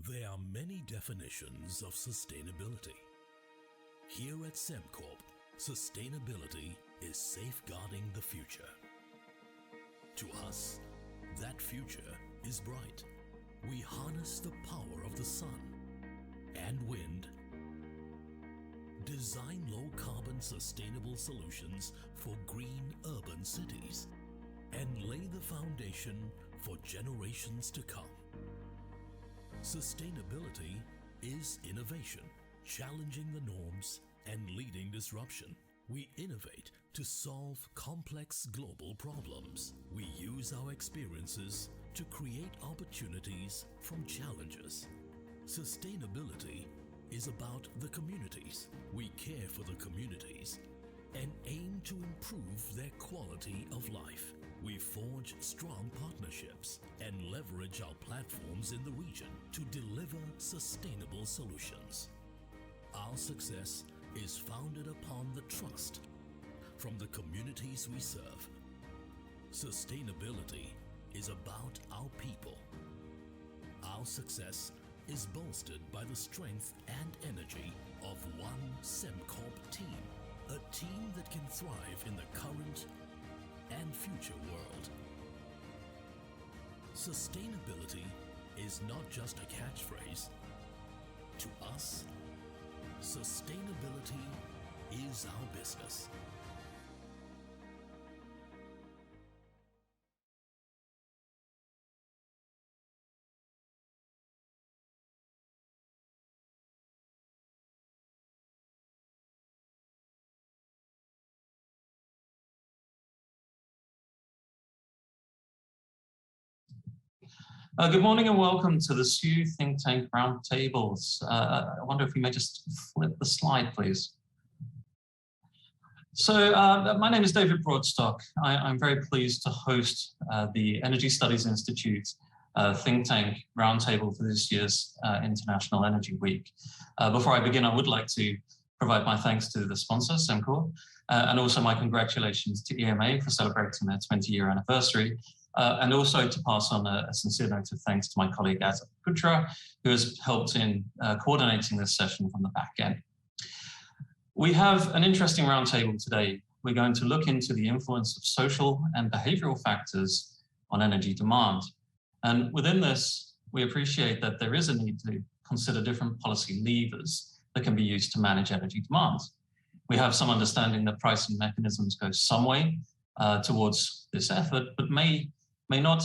There are many definitions of sustainability. Here at Sembcorp, sustainability is safeguarding the future. To us, that future is bright. We harness the power of the sun and wind, design low-carbon sustainable solutions for green urban cities, and lay the foundation for generations to come. Sustainability is innovation, challenging the norms and leading disruption. We innovate to solve complex global problems. We use our experiences to create opportunities from challenges. Sustainability is about the communities. We care for the communities and aim to improve their quality of life. We forge strong partnerships and leverage our platforms in the region to deliver sustainable solutions. Our success is founded upon the trust from the communities we serve. Sustainability is about our people. Our success is bolstered by the strength and energy of one Sembcorp team, a team that can thrive in the current and future world. Sustainability is not just a catchphrase. To us, sustainability is our business. Good morning and welcome to the SU Thinktank Roundtables. I wonder if we may just flip the slide, please. So my name is David Broadstock. I'm very pleased to host the Energy Studies Institute Thinktank Roundtable for this year's International Energy Week. Before I begin, I would like to provide my thanks to the sponsor, Sembcorp, and also my congratulations to EMA for celebrating their 20-year anniversary. And also to pass on a sincere note of thanks to my colleague Azza Putra, who has helped in coordinating this session from the back end. We have an interesting roundtable today. We're going to look into the influence of social and behavioural factors on energy demand. And within this, we appreciate that there is a need to consider different policy levers that can be used to manage energy demand. We have some understanding that pricing mechanisms go some way towards this effort, but may not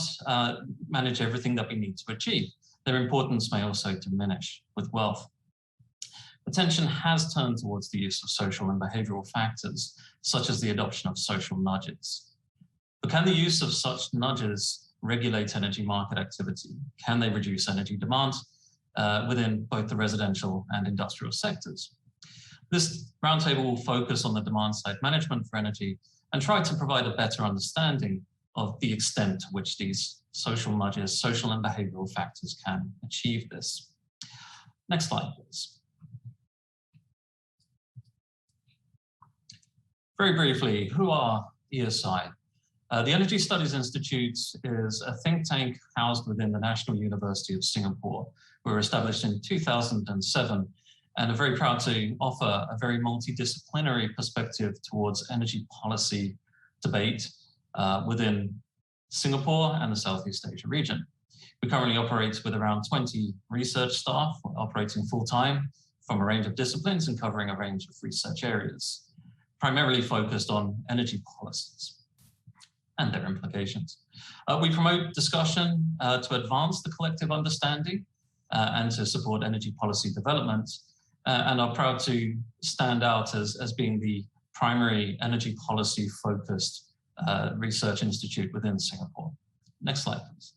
manage everything that we need to achieve. Their importance may also diminish with wealth. Attention has turned towards the use of social and behavioural factors, such as the adoption of social nudges. But can the use of such nudges regulate energy market activity? Can they reduce energy demand within both the residential and industrial sectors? This roundtable will focus on the demand side management for energy and try to provide a better understanding of the extent to which these social nudges, social and behavioural factors can achieve this. Next slide, please. Very briefly, who are ESI? The Energy Studies Institute is a think tank housed within the National University of Singapore. We were established in 2007 and are very proud to offer a very multidisciplinary perspective towards energy policy debate within Singapore and the Southeast Asia region. We currently operate with around 20 research staff operating full-time from a range of disciplines and covering a range of research areas, primarily focused on energy policies and their implications. We promote discussion to advance the collective understanding and to support energy policy development, and are proud to stand out as being the primary energy policy focused research institute within Singapore. Next slide, please.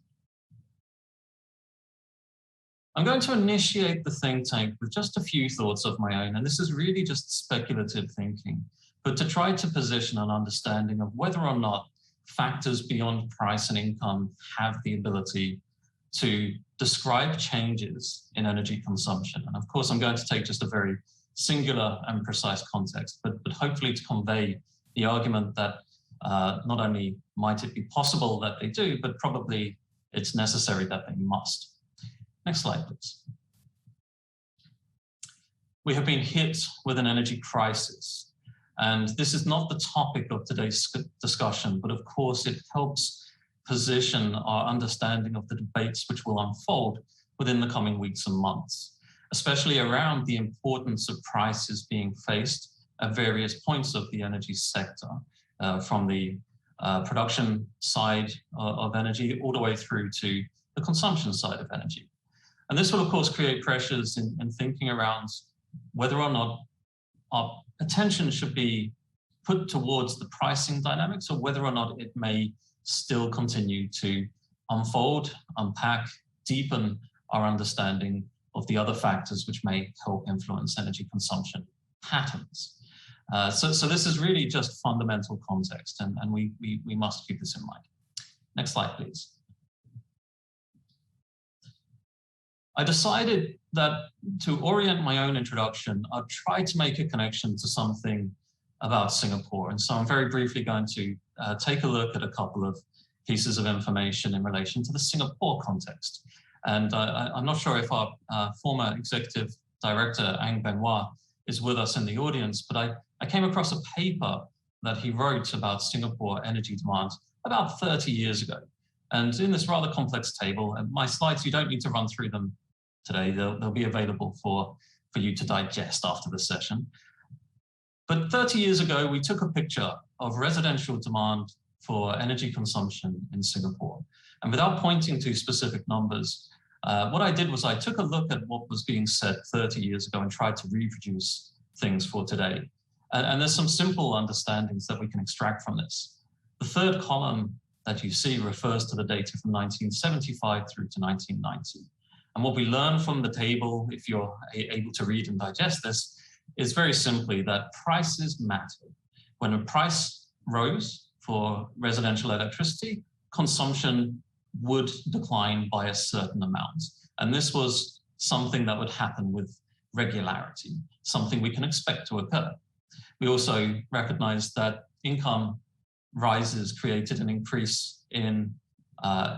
I'm going to initiate the think tank with just a few thoughts of my own, and this is really just speculative thinking, but to try to position an understanding of whether or not factors beyond price and income have the ability to describe changes in energy consumption. And of course, I'm going to take just a very singular and precise context, but hopefully to convey the argument that not only might it be possible that they do, but probably it's necessary that they must. Next slide, please. we have been hit with an energy crisis. And this is not the topic of today's discussion, but of course it helps position our understanding of the debates which will unfold within the coming weeks and months, especially around the importance of prices being faced at various points of the energy sector, from the production side of energy all the way through to the consumption side of energy. And this will, of course, create pressures in thinking around whether or not our attention should be put towards the pricing dynamics or whether or not it may still continue to unfold, unpack, deepen our understanding of the other factors which may help influence energy consumption patterns. So this is really just fundamental context, and we must keep this in mind. Next slide, please. I decided that to orient my own introduction, I'd try to make a connection to something about Singapore. And so I'm very briefly going to take a look at a couple of pieces of information in relation to the Singapore context. And I'm not sure if our former executive director, Ang Benoit, is with us in the audience, but I came across a paper that he wrote about Singapore energy demand about 30 years ago. And in this rather complex table, and my slides, you don't need to run through them today. They'll be available for you to digest after the session. But 30 years ago, we took a picture of residential demand for energy consumption in Singapore. And without pointing to specific numbers, what I did was I took a look at what was being said 30 years ago and tried to reproduce things for today. And there's some simple understandings that we can extract from this. The third column that you see refers to the data from 1975 through to 1990. And what we learn from the table, if you're able to read and digest this, is very simply that prices matter. When a price rose for residential electricity, consumption would decline by a certain amount. And this was something that would happen with regularity, something we can expect to occur. We also recognize that income rises created an increase in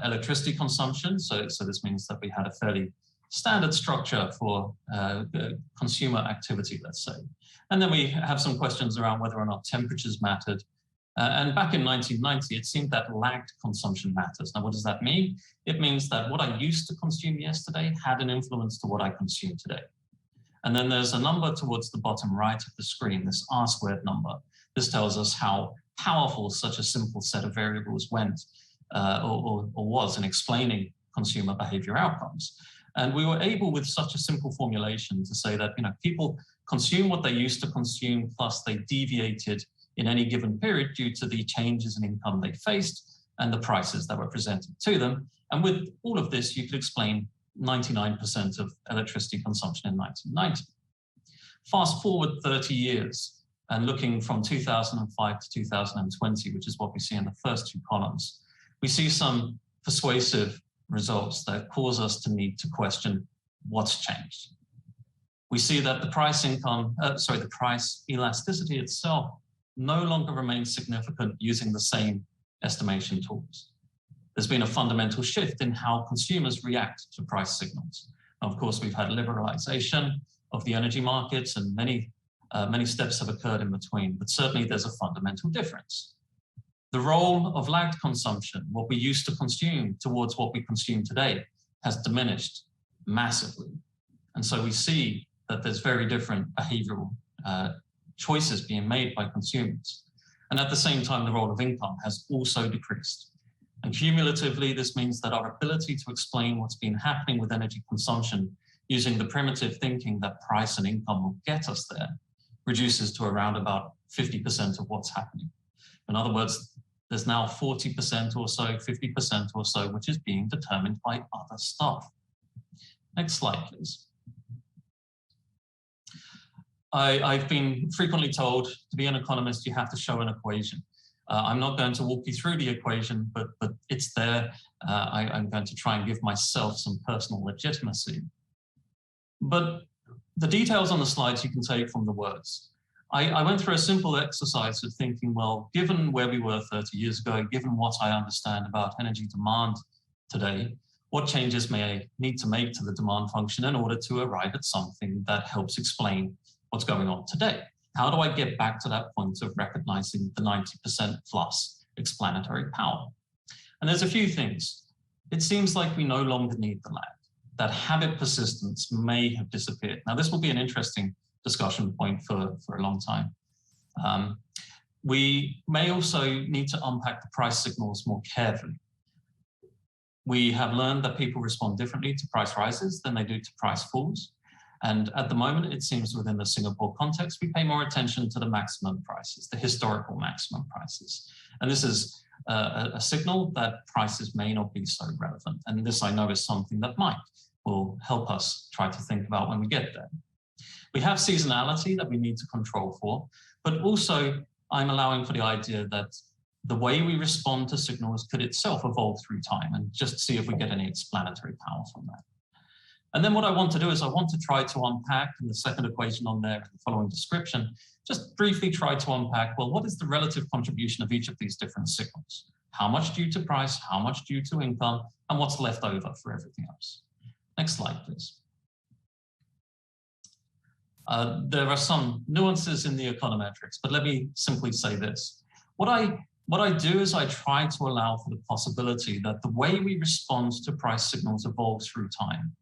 electricity consumption. So this means that we had a fairly standard structure for consumer activity, let's say. And then we have some questions around whether or not temperatures mattered. And back in 1990, it seemed that lagged consumption matters. Now, what does that mean? It means that what I used to consume yesterday had an influence to what I consume today. And then there's a number towards the bottom right of the screen, this R-squared number. This tells us how powerful such a simple set of variables went or was in explaining consumer behavior outcomes. And we were able, with such a simple formulation, to say that people consume what they used to consume, plus they deviated in any given period due to the changes in income they faced and the prices that were presented to them. And with all of this, you could explain 99% of electricity consumption in 1990. Fast forward 30 years, and looking from 2005 to 2020, which is what we see in the first two columns, we see some persuasive results that cause us to need to question what's changed. We see that the price elasticity itself no longer remains significant using the same estimation tools. There's been a fundamental shift in how consumers react to price signals. Now, of course, we've had liberalization of the energy markets, and many steps have occurred in between, but certainly there's a fundamental difference. The role of lagged consumption, what we used to consume towards what we consume today, has diminished massively. And so we see that there's very different behavioral choices being made by consumers. And at the same time, the role of income has also decreased. And cumulatively, this means that our ability to explain what's been happening with energy consumption using the primitive thinking that price and income will get us there reduces to around about 50% of what's happening. In other words, there's now 40% or so, 50% or so, which is being determined by other stuff. Next slide, please. I've been frequently told to be an economist, you have to show an equation. I'm not going to walk you through the equation, but it's there. I'm going to try and give myself some personal legitimacy. But the details on the slides you can take from the words. I went through a simple exercise of thinking, well, given where we were 30 years ago, given what I understand about energy demand today, what changes may I need to make to the demand function in order to arrive at something that helps explain what's going on today? How do I get back to that point of recognizing the 90% plus explanatory power? And there's a few things. It seems like we no longer need the lag, that habit persistence may have disappeared. Now, this will be an interesting discussion point for a long time. We may also need to unpack the price signals more carefully. We have learned that people respond differently to price rises than they do to price falls. And at the moment, it seems within the Singapore context, we pay more attention to the maximum prices, the historical maximum prices. And this is a signal that prices may not be so relevant. And this, I know, is something that Mike will help us try to think about when we get there. We have seasonality that we need to control for, but also I'm allowing for the idea that the way we respond to signals could itself evolve through time, and just see if we get any explanatory power from that. And then what I want to do is I want to try to unpack, in the second equation on there, the following description, just briefly try to unpack, well, what is the relative contribution of each of these different signals? How much due to price, how much due to income, and what's left over for everything else? Next slide, please. There are some nuances in the econometrics, but let me simply say this. What I do is I try to allow for the possibility that the way we respond to price signals evolves through time.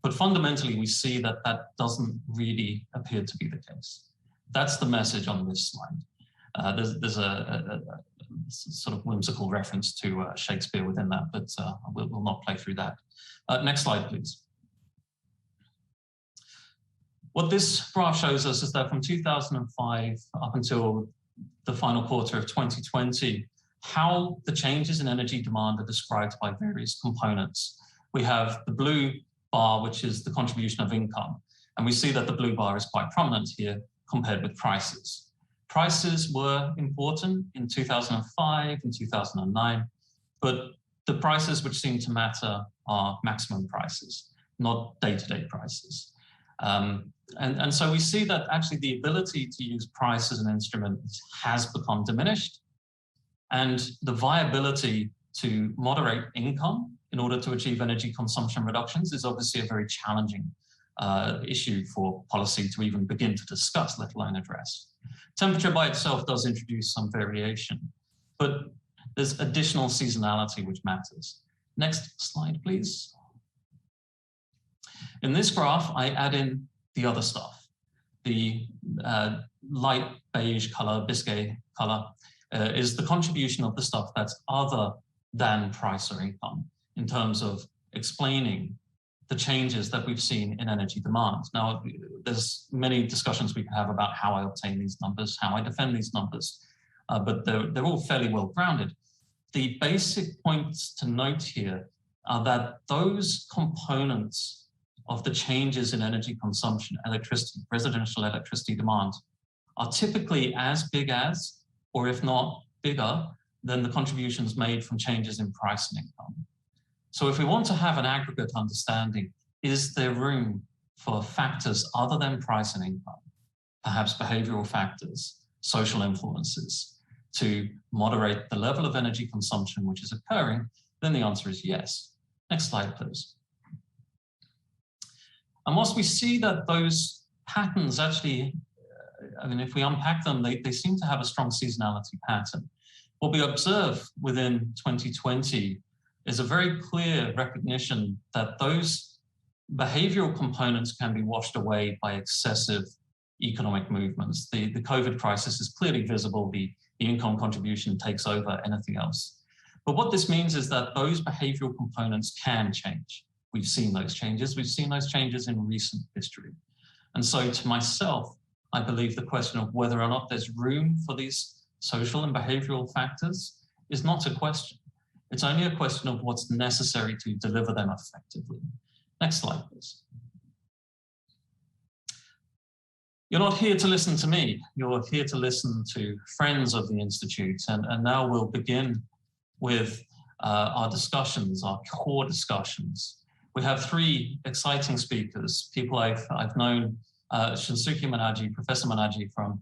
But fundamentally, we see that that doesn't really appear to be the case. That's the message on this slide. There's a sort of whimsical reference to Shakespeare within that, but we'll not play through that. Next slide, please. What this graph shows us is that from 2005 up until the final quarter of 2020, how the changes in energy demand are described by various components. We have the blue bar, which is the contribution of income. And we see that the blue bar is quite prominent here compared with prices. Prices were important in 2005 and 2009, but the prices which seem to matter are maximum prices, not day-to-day prices. And so we see that actually the ability to use price as an instrument has become diminished, and the viability to moderate income in order to achieve energy consumption reductions is obviously a very challenging issue for policy to even begin to discuss, let alone address. Temperature by itself does introduce some variation, but there's additional seasonality which matters. Next slide, please. In this graph, I add in the other stuff. The light beige color, biscuit color, is the contribution of the stuff that's other than price or income in terms of explaining the changes that we've seen in energy demand. Now, there's many discussions we can have about how I obtain these numbers, how I defend these numbers, but they're all fairly well grounded. The basic points to note here are that those components of the changes in energy consumption, electricity, residential electricity demand, are typically as big as, or if not bigger, than the contributions made from changes in price and income. So if we want to have an aggregate understanding, is there room for factors other than price and income, perhaps behavioral factors, social influences, to moderate the level of energy consumption which is occurring? Then the answer is yes. Next slide, please. And whilst we see that those patterns actually, I mean, if we unpack them, they seem to have a strong seasonality pattern. What we observe within 2020 is a very clear recognition that those behavioral components can be washed away by excessive economic movements. The COVID crisis is clearly visible. The income contribution takes over anything else. But what this means is that those behavioral components can change. We've seen those changes. We've seen those changes in recent history. And so to myself, I believe the question of whether or not there's room for these social and behavioral factors is not a question. It's only a question of what's necessary to deliver them effectively. Next slide, please. You're not here to listen to me. You're here to listen to friends of the Institute. And now we'll begin with our discussions, our core discussions. We have three exciting speakers, people I've known, Shunsuke Manaji, Professor Manaji from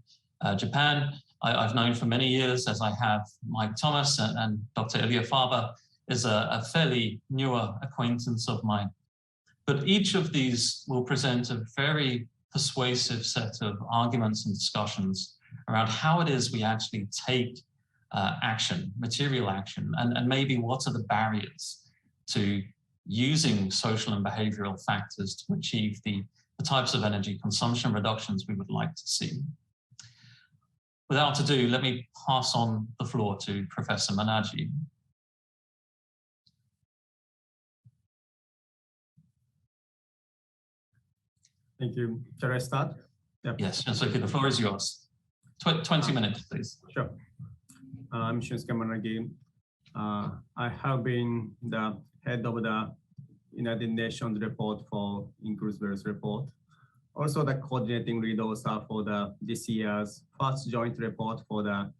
Japan, I've known for many years, as I have Mike Thomas and Dr. Ilya Faber is a fairly newer acquaintance of mine. But each of these will present a very persuasive set of arguments and discussions around how it is we actually take action, material action, and maybe what are the barriers to using social and behavioral factors to achieve the types of energy consumption reductions we would like to see. Without ado, let me pass on the floor to Professor Manaji. Thank you. Shall I start? Yep. Yes, Shinsuke, the floor is yours. 20 minutes, please. Sure. I'm Shinsuke Managi. I have been the head of the United Nations report for Inclusive Wealth report. Also the coordinating lead author for this year's first joint report for the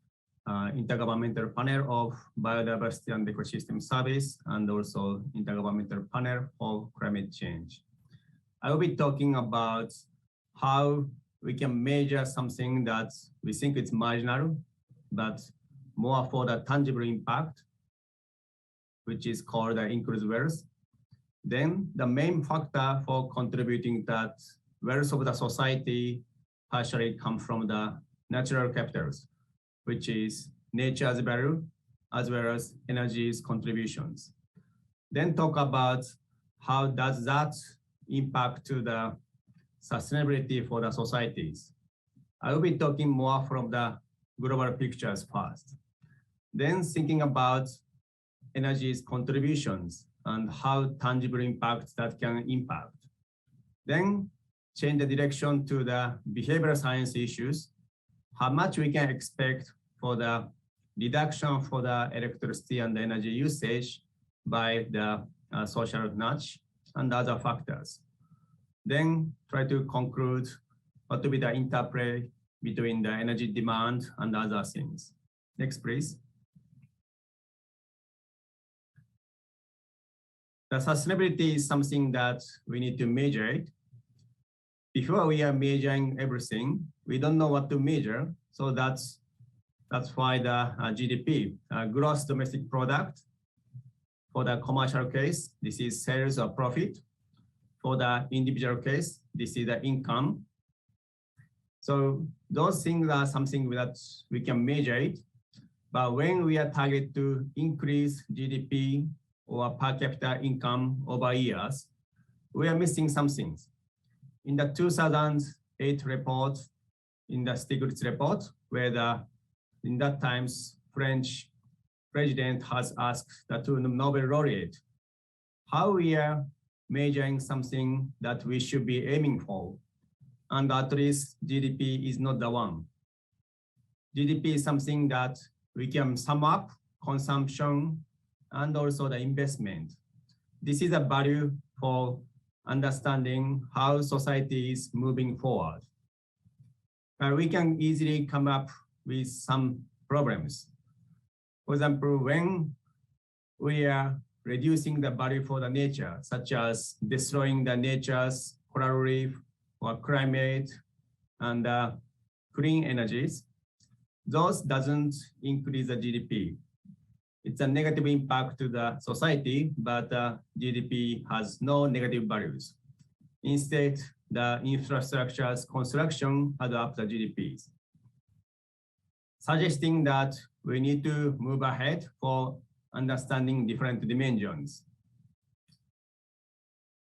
Intergovernmental Panel of Biodiversity and Ecosystem Service, and also Intergovernmental Panel for Climate Change. I will be talking about how we can measure something that we think is marginal, but more for the tangible impact, which is called the inclusive wealth. Then the main factor for contributing that wealth of the society partially come from the natural capitals, which is nature's value as well as energy's contributions. Then talk about how does that impact to the sustainability for the societies. I will be talking more from the global pictures first. Then thinking about energy's contributions and how tangible impacts that can impact. Then change the direction to the behavioral science issues, how much we can expect for the reduction for the electricity and the energy usage by the social nudge and other factors. Then try to conclude what will be the interplay between the energy demand and other things. Next, please. The sustainability is something that we need to measure it. Before we are measuring everything, we don't know what to measure. So that's why the GDP, gross domestic product, for the commercial case, this is sales or profit. For the individual case, this is the income. So those things are something that we can measure it. But when we are targeted to increase GDP or per capita income over years, we are missing some things. In the 2008 report, in the Stiglitz report, where in that times French president has asked the two Nobel laureate, how we are measuring something that we should be aiming for. And at least GDP is not the one. GDP is something that we can sum up consumption and also the investment. This is a value for understanding how society is moving forward. But we can easily come up with some problems. For example, when we are reducing the value for the nature, such as destroying the nature's coral reef or climate and clean energies, those doesn't increase the GDP. It's a negative impact to the society, but GDP has no negative values. Instead, the infrastructure's construction adds up the GDPs, suggesting that we need to move ahead for understanding different dimensions,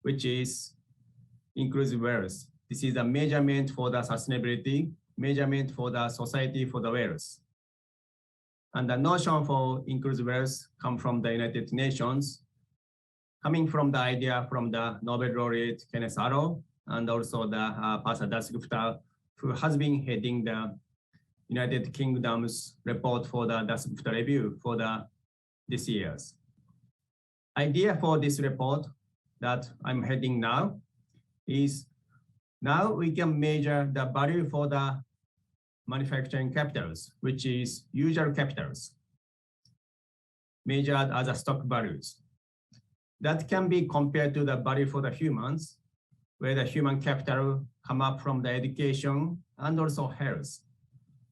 which is inclusive wealth. This is a measurement for the sustainability, measurement for the society for the wealth. And the notion for inclusive wealth comes from the United Nations, coming from the idea from the Nobel laureate Kenneth Arrow, and also the Pasha Dasgupta, who has been heading the United Kingdom's report for the Dasgupta review for this year's. Idea for this report that I'm heading now is now we can measure the value for the manufacturing capitals, which is usual capitals, measured as a stock values. That can be compared to the value for the humans, where the human capital come up from the education and also health,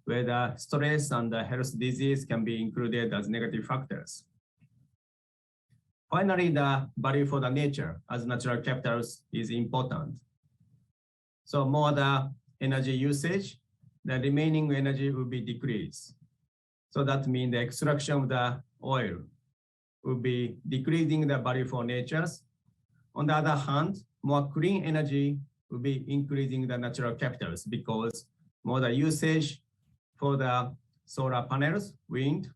where the stress and the health disease can be included as negative factors. Finally, the value for the nature as natural capitals is important. So more the energy usage, the remaining energy will be decreased. So that means the extraction of the oil will be decreasing the value for natures. On the other hand, more clean energy will be increasing the natural capitals because more the usage for the solar panels, wind,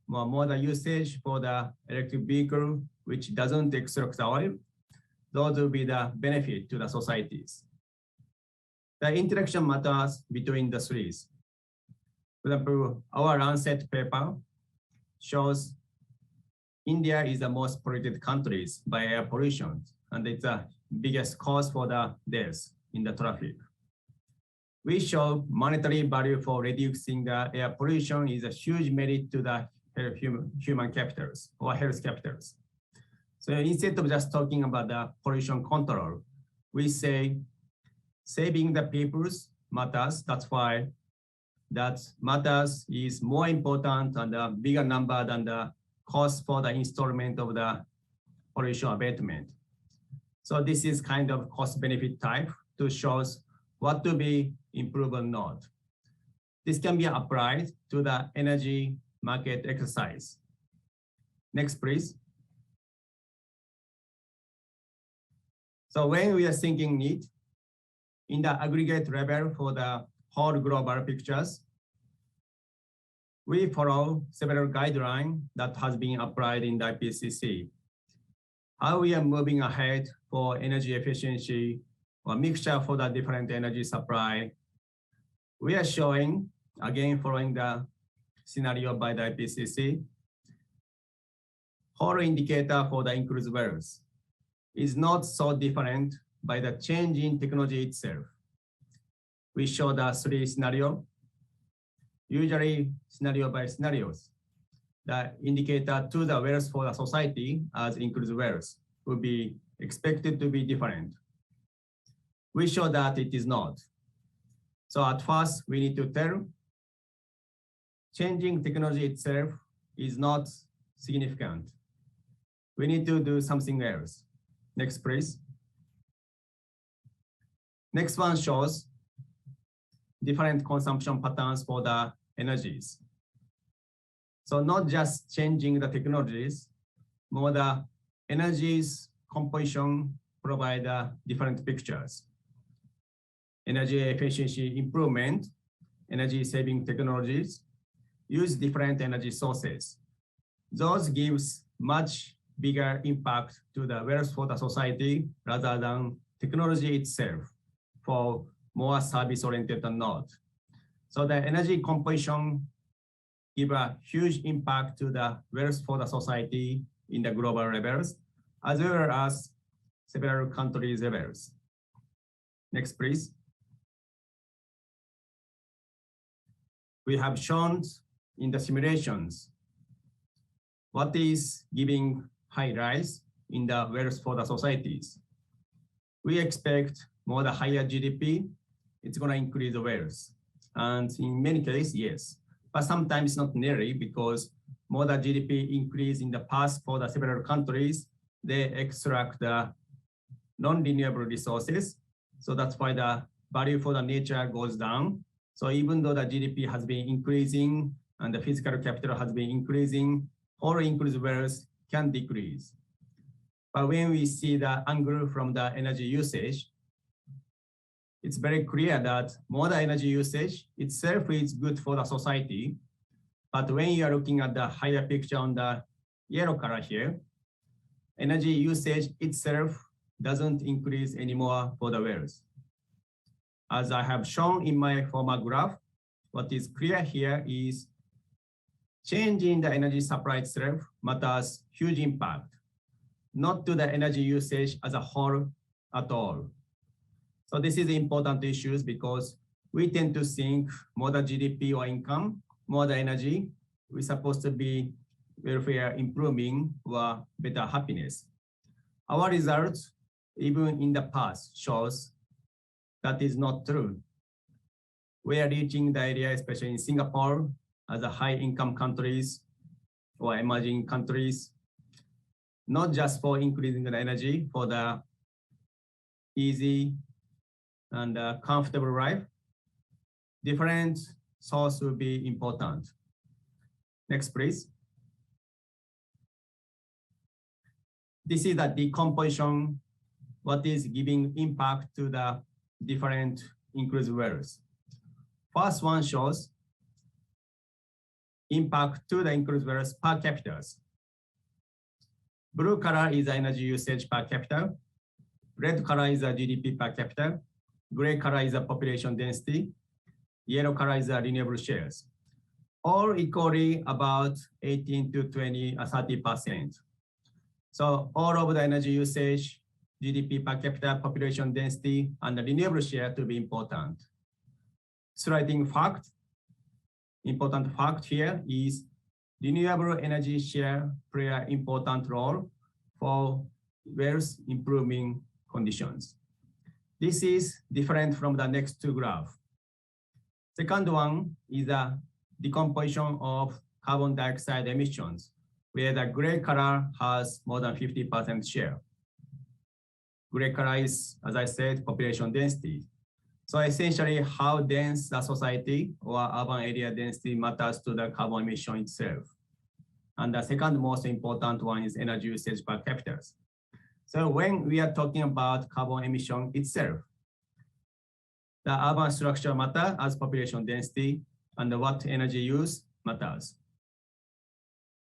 more the usage for the electric vehicle, which doesn't extract the oil. Those will be the benefit to the societies. The interaction matters between the threes. For example, our Lancet paper shows India is the most polluted countries by air pollution, and it's the biggest cause for the deaths in the traffic. We show monetary value for reducing the air pollution is a huge merit to the human capitals or health capitals. So instead of just talking about the pollution control, we say saving the peoples matters. That's why that matters is more important and a bigger number than the cost for the installment of the pollution abatement. So this is kind of cost benefit type to show what to be improved or not. This can be applied to the energy market exercise. Next, please. So when we are thinking need, in the aggregate level for the whole global pictures, we follow several guidelines that has been applied in the IPCC. How we are moving ahead for energy efficiency or mixture for the different energy supply. We are showing, again, following the scenario by the IPCC, whole indicator for the increased wells is not so different by the change in technology itself. We show the three scenarios, usually scenario by scenarios. The indicator to the wells for the society as increased wells will be expected to be different. We show that it is not. So at first, we need to tell changing technology itself is not significant. We need to do something else. Next, please. Next one shows different consumption patterns for the energies. So not just changing the technologies, more the energies composition provide different pictures. Energy efficiency improvement, energy saving technologies, use different energy sources. Those gives much bigger impact to the wealth for the society rather than technology itself for more service-oriented or not. So the energy composition give a huge impact to the wealth for the society in the global levels, as well as several countries levels. Next, please. We have shown in the simulations what is giving high rise in the wealth for the societies. We expect more the higher GDP, it's going to increase the wealth. And in many cases, yes, but sometimes not nearly because more the GDP increase in the past for the several countries, they extract the non-renewable resources. So that's why the value for the nature goes down. So even though the GDP has been increasing and the physical capital has been increasing, all increased wealth can decrease. But when we see the angle from the energy usage, it's very clear that more the energy usage itself is good for the society. But when you are looking at the higher picture on the yellow color here, energy usage itself doesn't increase anymore for the wealth. As I have shown in my former graph, what is clear here is change in the energy supply itself matters huge impact, not to the energy usage as a whole at all. So this is important issues because we tend to think more the GDP or income, more the energy, we're supposed to be welfare improving or better happiness. Our results, even in the past, shows that is not true. We are reaching the area, especially in Singapore, as a high income countries or emerging countries. not just for increasing the energy for the easy and comfortable life. Different source will be important. Next, please. This is the decomposition, what is giving impact to the different inclusive values. First one shows impact to the inclusive values per capita. Blue color is the energy usage per capita. Red color is the GDP per capita. Gray color is the population density. Yellow color is the renewable shares. All equally about 18 to 20 or 30%. So all of the energy usage, GDP per capita, population density, and the renewable share to be important. Striking fact, important fact here is renewable energy share play an important role for wealth improving conditions. This is different from the next two graphs. Second one is a decomposition of carbon dioxide emissions, where the gray color has more than 50% share. Gray color is, as I said, population density. So essentially how dense the society or urban area density matters to the carbon emission itself. And the second most important one is energy usage per capita. So when we are talking about carbon emission itself, the urban structure matter as population density and what energy use matters.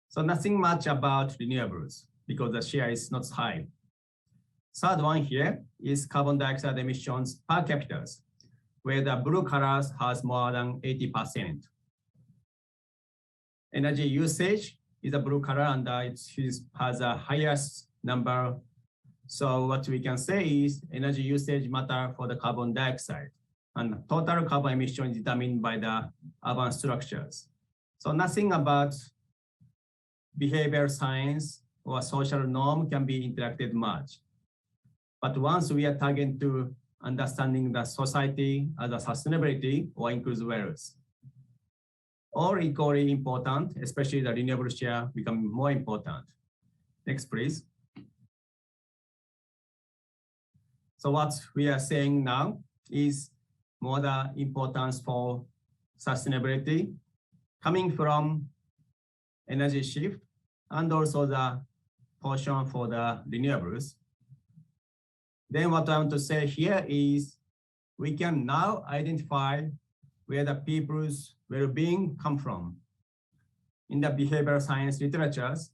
So nothing much about renewables because the share is not high. Third one here is carbon dioxide emissions per capita, where the blue colors has more than 80%. Energy usage is a blue color and it has a highest number. So what we can say is energy usage matter for the carbon dioxide, and total carbon emission is determined by the urban structures. So nothing about behavioral science or social norm can be interacted much. But once we are targeting to understanding the society as a sustainability or inclusive values, all equally important, especially the renewable share become more important. Next, please. So what we are saying now is more the importance for sustainability coming from energy shift and also the portion for the renewables. Then what I want to say here is we can now identify where the people's well-being come from. In the behavioral science literatures,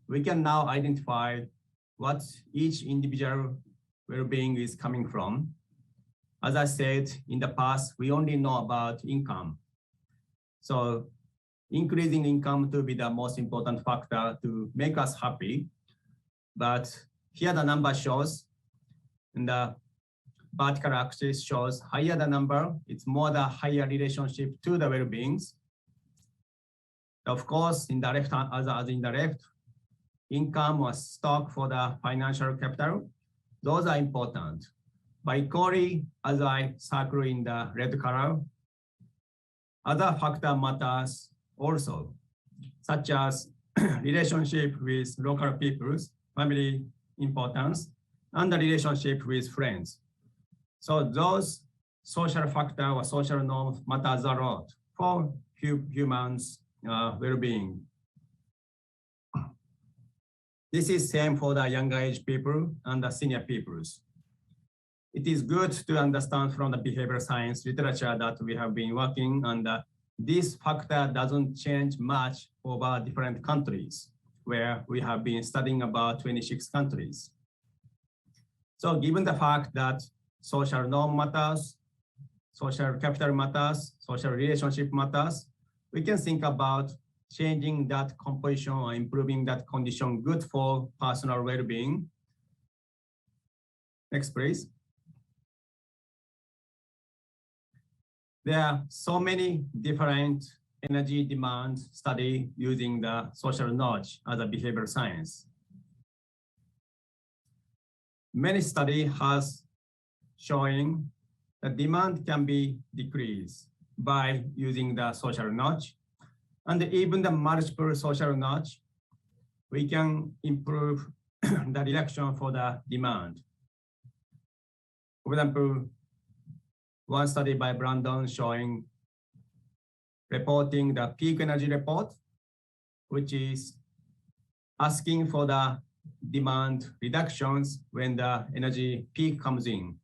we can now identify what each individual well-being is coming from. As I said, in the past, we only know about income. So increasing income to be the most important factor to make us happy. But here the number shows, in the vertical axis shows higher the number, it's more the higher relationship to the well-beings. Of course, in the left, as in the left, income or stock for the financial capital, those are important. By equally, as I circle in the red color, other factor matters also, such as relationship with local peoples, family importance, and the relationship with friends. So those social factor or social norms matters a lot for humans' well-being. This is same for the younger age people and the senior peoples. It is good to understand from the behavioral science literature that we have been working on that this factor doesn't change much over different countries, where we have been studying about 26 countries. So given the fact that social norm matters, social capital matters, social relationship matters, we can think about changing that composition or improving that condition good for personal well-being. Next, please. There are so many different energy demand study using the social knowledge as a behavioral science. Many study has showing that demand can be decreased by using the social notch, and even the multiple social notch, we can improve the reduction for the demand. For example, one study by Brandon showing reporting the peak energy report, which is asking for the demand reductions when the energy peak comes in.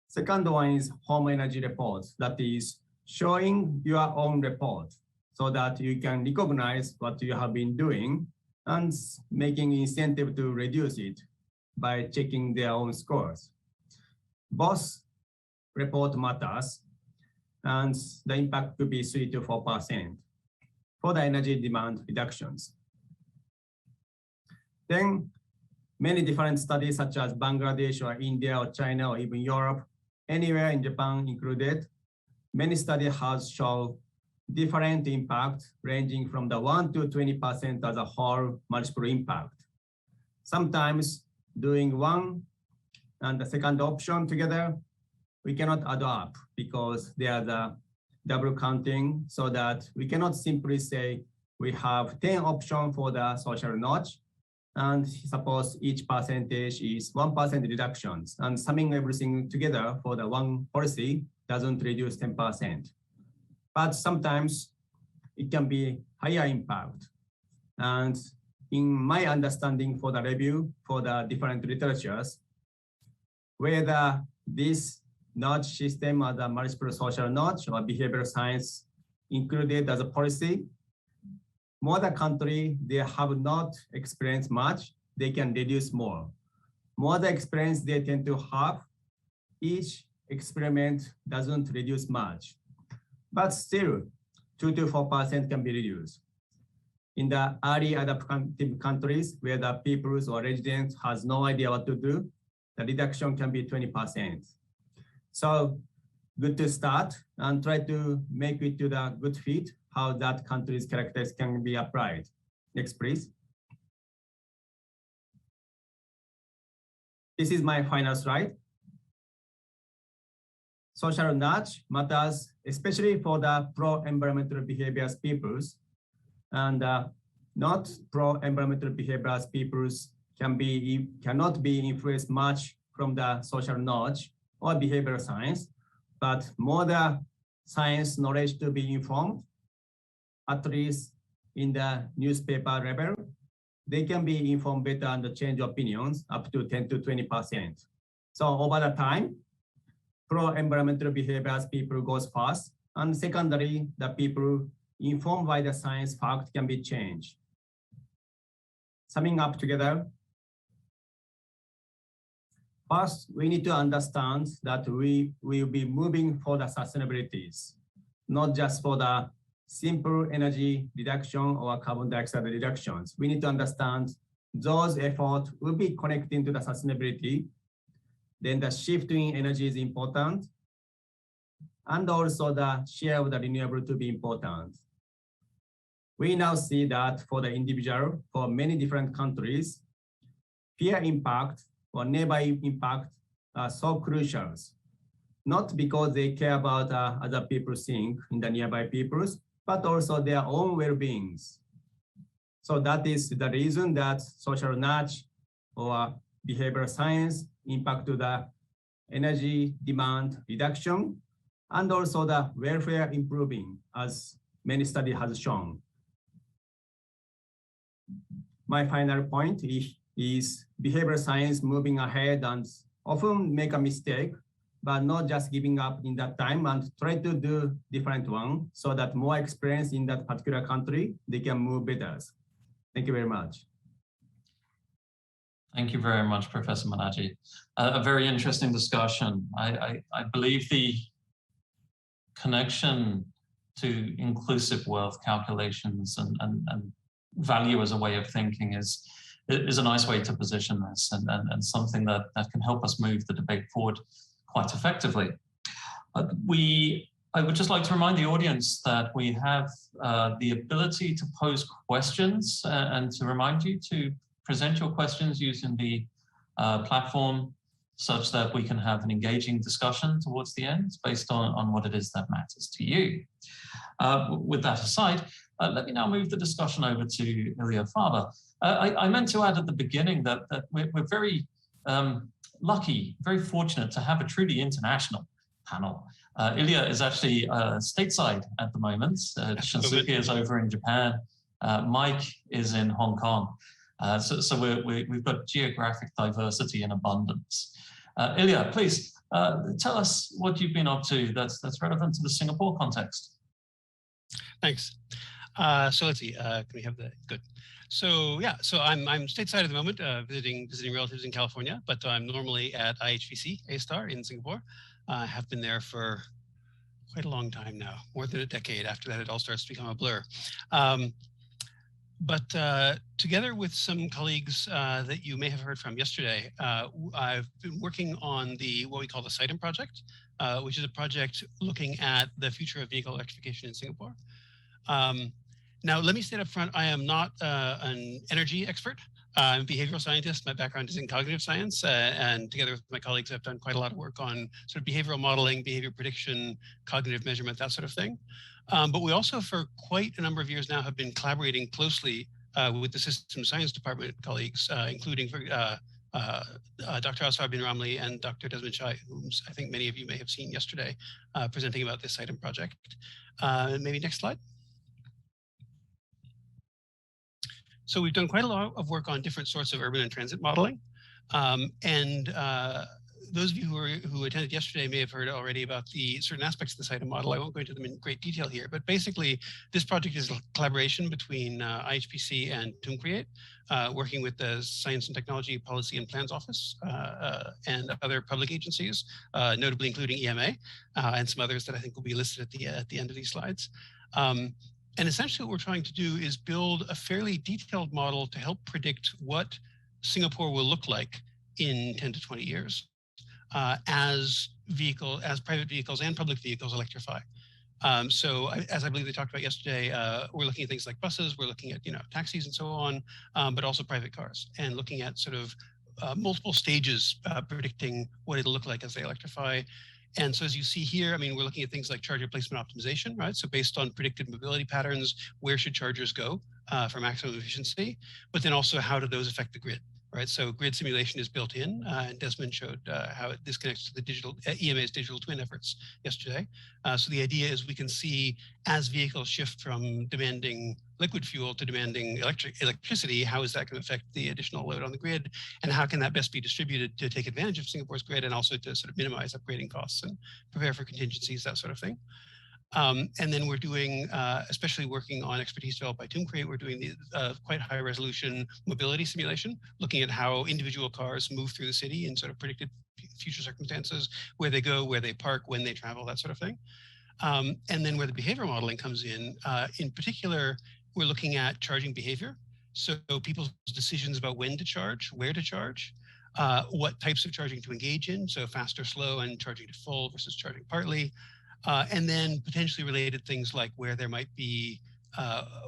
Second one is home energy report, that is showing your own report so that you can recognize what you have been doing and making incentive to reduce it by checking their own scores. Both report matters, and the impact could be 3 to 4% for the energy demand reductions. Then many different studies such as Bangladesh or India or China or even Europe, anywhere in Japan included, many studies have shown different impact ranging from the 1 to 20% as a whole multiple impact. Sometimes doing one and the second option together, we cannot add up because they are the double counting, so that we cannot simply say we have 10 options for the social notch, and suppose each percentage is 1% reductions, and summing everything together for the one policy doesn't reduce 10%. But sometimes it can be higher impact. And in my understanding for the review for the different literatures, whether this notch system or the multiple social notch or behavioral science included as a policy, more the country they have not experienced much, they can reduce more. More the experience they tend to have, each experiment doesn't reduce much. But still, 2 to 4% can be reduced. In the early adaptive countries where the people or residents has no idea what to do, the reduction can be 20%. So good to start and try to make it to the good fit, how that country's characters can be applied. Next, please. This is my final slide. Social nudge matters, especially for the pro-environmental behaviors peoples, and not pro-environmental behaviors peoples cannot be influenced much from the social nudge or behavioral science, but more the science knowledge to be informed, at least in the newspaper level, they can be informed better and change opinions up to 10 to 20%. So over the time, pro-environmental behaviors people goes first, and secondary, the people informed by the science fact can be changed. Summing up together, first, we need to understand that we will be moving for the sustainabilities, not just for the simple energy reduction or carbon dioxide reductions. We need to understand those efforts will be connecting to the sustainability. Then the shift in energy is important, and also the share of the renewable to be important. We now see that for the individual, for many different countries, peer impact or neighbor impact are so crucial. Not because they care about other people think in the nearby peoples, but also their own well-beings. So that is the reason that social nudge or behavioral science impact to the energy demand reduction, and also the welfare improving, as many studies has shown. My final point is behavioral science moving ahead and often make a mistake, but not just giving up in that time, and try to do different one so that more experience in that particular country, they can move better. Thank you very much. Thank you very much, Professor Manaji. A very interesting discussion. I believe the connection to inclusive wealth calculations and value as a way of thinking is a nice way to position this, and something that can help us move the debate forward quite effectively. I would just like to remind the audience that we have the ability to pose questions, and to remind you to present your questions using the platform such that we can have an engaging discussion towards the end based on what it is that matters to you. With that aside, let me now move the discussion over to Ilya Faber. I meant to add at the beginning that we're very lucky, very fortunate to have a truly international panel. Ilya is actually stateside at the moment. Shinsuke is over in Japan. Mike is in Hong Kong. So we've got geographic diversity in abundance. Ilya, please tell us what you've been up to that's relevant to the Singapore context. Thanks. So let's see. Can we have the good? So yeah, so I'm stateside at the moment, visiting relatives in California, but I'm normally at IHVC A-Star in Singapore. I have been there for quite a long time now, more than a decade. After that, it all starts to become a blur. But together with some colleagues that you may have heard from yesterday, I've been working on what we call the SITEM project, which is a project looking at the future of vehicle electrification in Singapore. Now, let me state up front, I am not an energy expert. I'm a behavioral scientist. My background is in cognitive science, and together with my colleagues, I've done quite a lot of work on sort of behavioral modeling, behavior prediction, cognitive measurement, that sort of thing. But we also, for quite a number of years now, have been collaborating closely with the Systems Science Department colleagues, including Dr. Asfar bin Ramli and Dr. Desmond Shai, whom I think many of you may have seen yesterday presenting about this SITEM project. Maybe next slide. So we've done quite a lot of work on different sorts of urban and transit modeling. Those of you who attended yesterday may have heard already about the certain aspects of the SITEM model. I won't go into them in great detail here, but basically this project is a collaboration between IHPC and TUMCreate, working with the Science and Technology Policy and Plans Office and other public agencies, notably including EMA and some others that I think will be listed at the end of these slides. And essentially what we're trying to do is build a fairly detailed model to help predict what Singapore will look like in 10 to 20 years. As private vehicles and public vehicles electrify. So as I believe they talked about yesterday, we're looking at things like buses, we're looking at taxis and so on, but also private cars, and looking at sort of multiple stages predicting what it'll look like as they electrify. And so as you see here, I mean, we're looking at things like charger placement optimization, right? So based on predicted mobility patterns, where should chargers go for maximum efficiency? But then also, how do those affect the grid? Right, so grid simulation is built in, and Desmond showed how this connects to the EMA's digital twin efforts yesterday. So the idea is we can see as vehicles shift from demanding liquid fuel to demanding electricity, how is that going to affect the additional load on the grid, and how can that best be distributed to take advantage of Singapore's grid and also to sort of minimize upgrading costs and prepare for contingencies, that sort of thing. And then we're doing, especially working on expertise developed by TUMCreate, we're doing the quite high resolution mobility simulation, looking at how individual cars move through the city in sort of predicted future circumstances, where they go, where they park, when they travel, that sort of thing. And then where the behavioral modeling comes in particular, we're looking at charging behavior. So people's decisions about when to charge, where to charge, what types of charging to engage in, so fast or slow and charging to full versus charging partly. And then potentially related things like where there might be,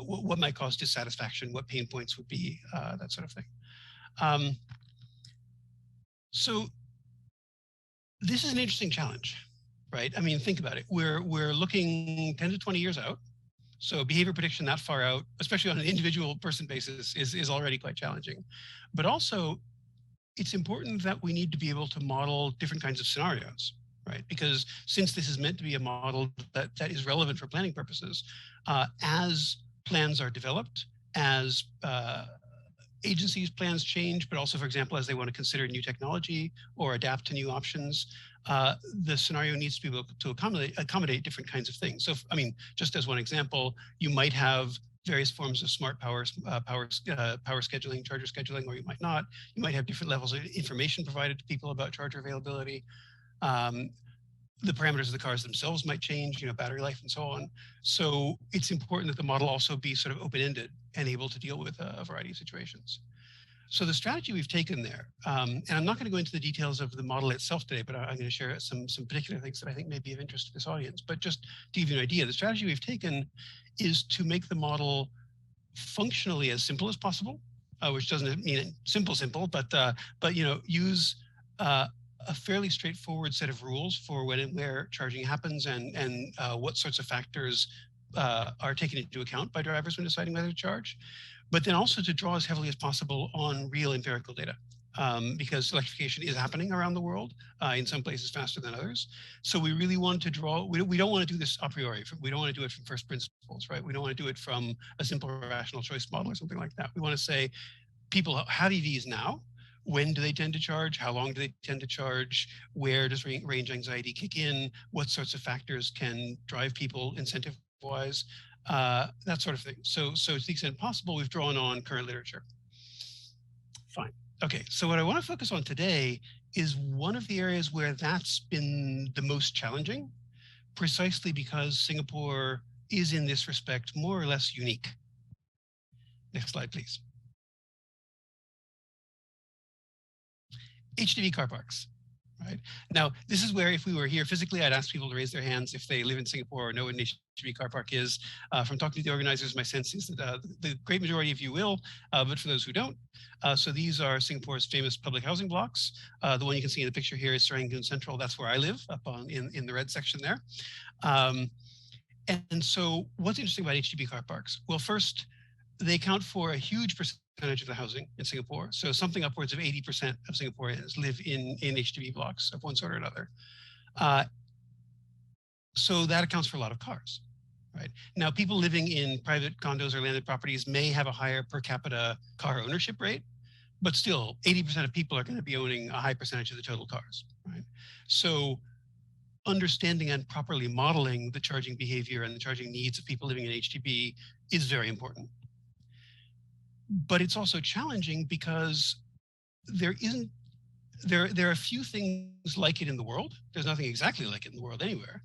what might cause dissatisfaction, what pain points would be, that sort of thing. So this is an interesting challenge, right? I mean, think about it. We're looking 10 to 20 years out. So behavior prediction that far out, especially on an individual person basis, is already quite challenging. But also, it's important that we need to be able to model different kinds of scenarios. Right, because since this is meant to be a model that is relevant for planning purposes, as plans are developed, as agencies' plans change, but also, for example, as they want to consider new technology or adapt to new options, the scenario needs to be able to accommodate different kinds of things. So, I mean, just as one example, you might have various forms of smart power scheduling, charger scheduling, or you might not. You might have different levels of information provided to people about charger availability. The parameters of the cars themselves might change, battery life and so on. So it's important that the model also be sort of open-ended and able to deal with a variety of situations. So the strategy we've taken there, and I'm not going to go into the details of the model itself today, but I'm going to share some particular things that I think may be of interest to this audience. But just to give you an idea, the strategy we've taken is to make the model functionally as simple as possible, which doesn't mean simple, but use a fairly straightforward set of rules for when and where charging happens and what sorts of factors are taken into account by drivers when deciding whether to charge, but then also to draw as heavily as possible on real empirical data. Because electrification is happening around the world, in some places faster than others. So we really want to draw, we don't want to do this a priori. We don't want to do it from first principles, right? We don't want to do it from a simple rational choice model or something like that. We want to say, people have EVs now. When do they tend to charge? How long do they tend to charge? Where does range anxiety kick in? What sorts of factors can drive people incentive-wise? That sort of thing. So to the extent possible, we've drawn on current literature. Fine. Okay, so what I want to focus on today is one of the areas where that's been the most challenging, precisely because Singapore is in this respect more or less unique. Next slide, please. HDB car parks. Right. Now, this is where if we were here physically, I'd ask people to raise their hands if they live in Singapore or know what an HDB car park is. From talking to the organizers, my sense is that the great majority of you will, but for those who don't. So these are Singapore's famous public housing blocks. The one you can see in the picture here is Serangoon Central. That's where I live, up on in the red section there. And so what's interesting about HDB car parks? Well, first, they account for a huge percentage of the housing in Singapore. So something upwards of 80% of Singaporeans live in HDB blocks of one sort or another. So that accounts for a lot of cars, right? Now, people living in private condos or landed properties may have a higher per capita car ownership rate, but still 80% of people are going to be owning a high percentage of the total cars, right? So understanding and properly modeling the charging behavior and the charging needs of people living in HDB is very important. But it's also challenging because there are a few things like it in the world. There's nothing exactly like it in the world anywhere.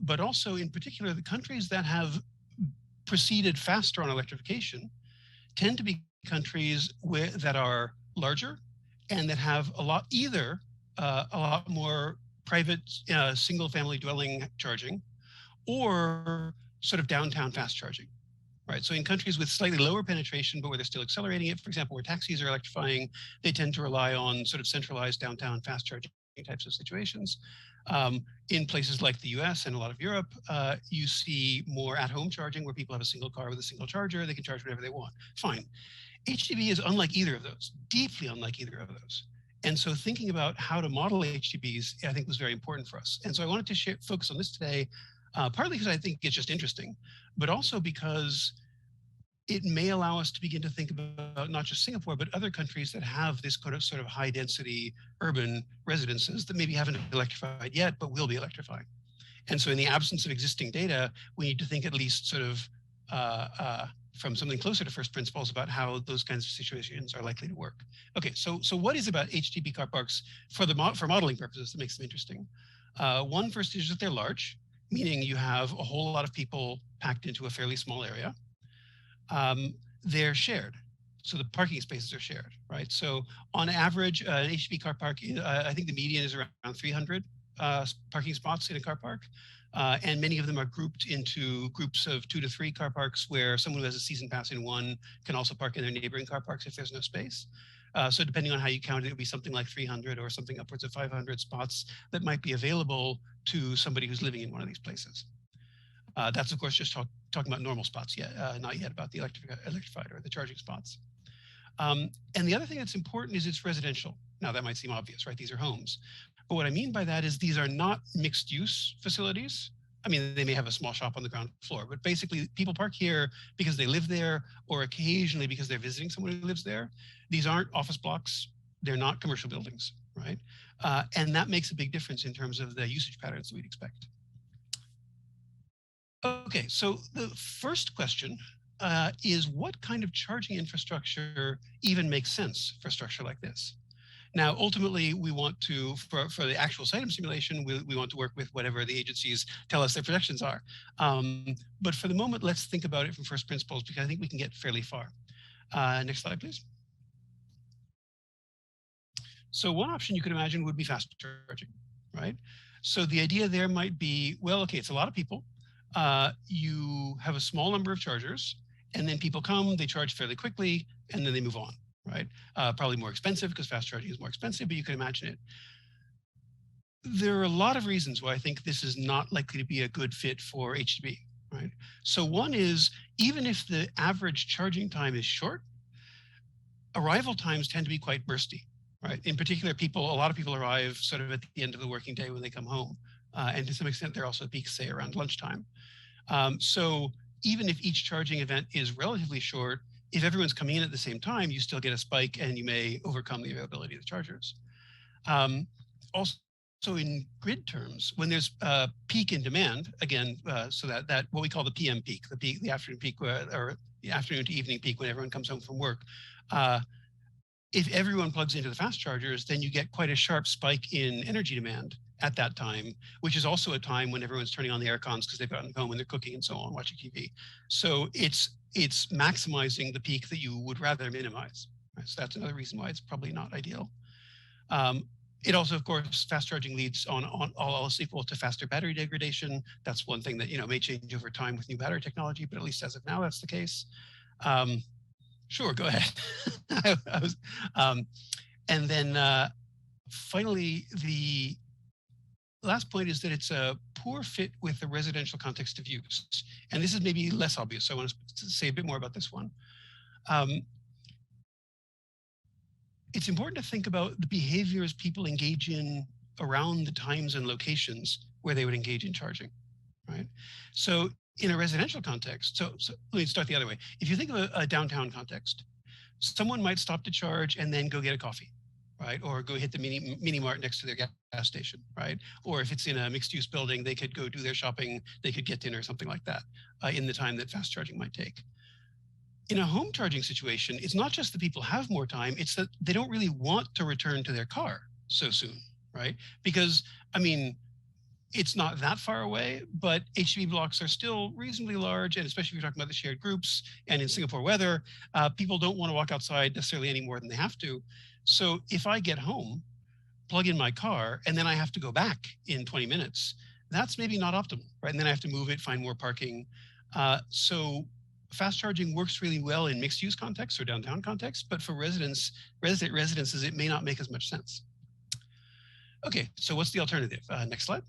But also, in particular, the countries that have proceeded faster on electrification tend to be countries that are larger and that have a lot more private single-family dwelling charging, or sort of downtown fast charging. Right. So in countries with slightly lower penetration, but where they're still accelerating it, for example, where taxis are electrifying, they tend to rely on sort of centralized downtown fast charging types of situations. In places like the US and a lot of Europe, you see more at-home charging where people have a single car with a single charger. They can charge whenever they want. Fine. HDB is unlike either of those, deeply unlike either of those. And so thinking about how to model HDBs, I think, was very important for us. And so I wanted to focus on this today, partly because I think it's just interesting, but also because it may allow us to begin to think about not just Singapore, but other countries that have this kind of sort of high density urban residences that maybe haven't electrified yet, but will be electrifying. And so in the absence of existing data, we need to think at least sort of from something closer to first principles about how those kinds of situations are likely to work. Okay, so what is about HDB car parks for modeling purposes that makes them interesting? One, first, is that they're large, meaning you have a whole lot of people packed into a fairly small area. They're shared. So the parking spaces are shared, right? So on average, an HDB car park, I think the median is around 300 parking spots in a car park. And many of them are grouped into groups of 2 to 3 car parks where someone who has a season pass in one can also park in their neighboring car parks if there's no space. So depending on how you count it, it would be something like 300 or something upwards of 500 spots that might be available to somebody who's living in one of these places. That's, of course, just talking about normal spots, not yet about the electrified or the charging spots. And the other thing that's important is it's residential. Now, that might seem obvious, right? These are homes. But what I mean by that is these are not mixed-use facilities. I mean, they may have a small shop on the ground floor, but basically people park here because they live there or occasionally because they're visiting someone who lives there. These aren't office blocks. They're not commercial buildings, right? And that makes a big difference in terms of the usage patterns that we'd expect. Okay, so the first question is what kind of charging infrastructure even makes sense for a structure like this? Now, ultimately, we want to, for the actual SITEM simulation, we want to work with whatever the agencies tell us their projections are. But for the moment, let's think about it from first principles, because I think we can get fairly far. Next slide, please. So one option you could imagine would be fast charging, right? So the idea there might be, well, okay, it's a lot of people. You have a small number of chargers, and then people come, they charge fairly quickly, and then they move on. Right? Probably more expensive because fast charging is more expensive, but you can imagine it. there are a lot of reasons why I think this is not likely to be a good fit for HTTP, right? So one is, even if the average charging time is short, arrival times tend to be quite bursty, right? In particular, a lot of people arrive sort of at the end of the working day when they come home. And to some extent, there are also peaks, say, around lunchtime. So even if each charging event is relatively short, if everyone's coming in at the same time, you still get a spike and you may overcome the availability of the chargers. Also, in grid terms, when there's a peak in demand, again, so that what we call the PM peak, the afternoon peak, or the afternoon to evening peak when everyone comes home from work, if everyone plugs into the fast chargers, then you get quite a sharp spike in energy demand at that time, which is also a time when everyone's turning on the air cons because they've gotten home and they're cooking and so on, watching TV. So it's maximizing the peak that you would rather minimize. Right? So that's another reason why it's probably not ideal. It also, of course, fast charging leads on all else equal to faster battery degradation. That's one thing that may change over time with new battery technology, but at least as of now, that's the case. Sure, go ahead. And then finally, the last point is that it's a poor fit with the residential context of use. And this is maybe less obvious, so I want to say a bit more about this one. It's important to think about the behaviors people engage in around the times and locations where they would engage in charging, right? So in a residential context, so let me start the other way. If you think of a downtown context, someone might stop to charge and then go get a coffee, right? Or go hit the mini mart next to their gas station, right? Or if it's in a mixed use building, they could go do their shopping, they could get dinner, something like that, in the time that fast charging might take. In a home charging situation, it's not just that people have more time, it's that they don't really want to return to their car so soon, right? Because, I mean, it's not that far away, but HDB blocks are still reasonably large, and especially if you're talking about the shared groups, and in Singapore weather, people don't want to walk outside necessarily any more than they have to. So if I get home, plug in my car, and then I have to go back in 20 minutes, that's maybe not optimal, right? And then I have to move it, find more parking. So fast charging works really well in mixed use contexts or downtown contexts, but for residences, it may not make as much sense. Okay, so what's the alternative? Next slide.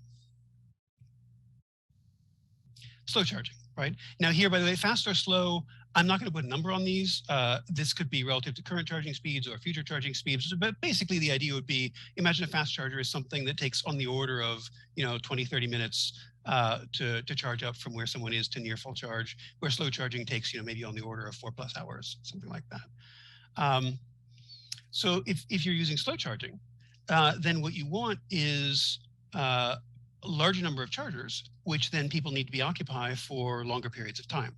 Slow charging, right? Now here, by the way, fast or slow, I'm not going to put a number on these. This could be relative to current charging speeds or future charging speeds, but basically the idea would be, imagine a fast charger is something that takes on the order of 20, 30 minutes to charge up from where someone is to near full charge, where slow charging takes maybe on the order of 4+ hours, something like that. So if you're using slow charging, then what you want is a larger number of chargers, which then people need to be occupied for longer periods of time.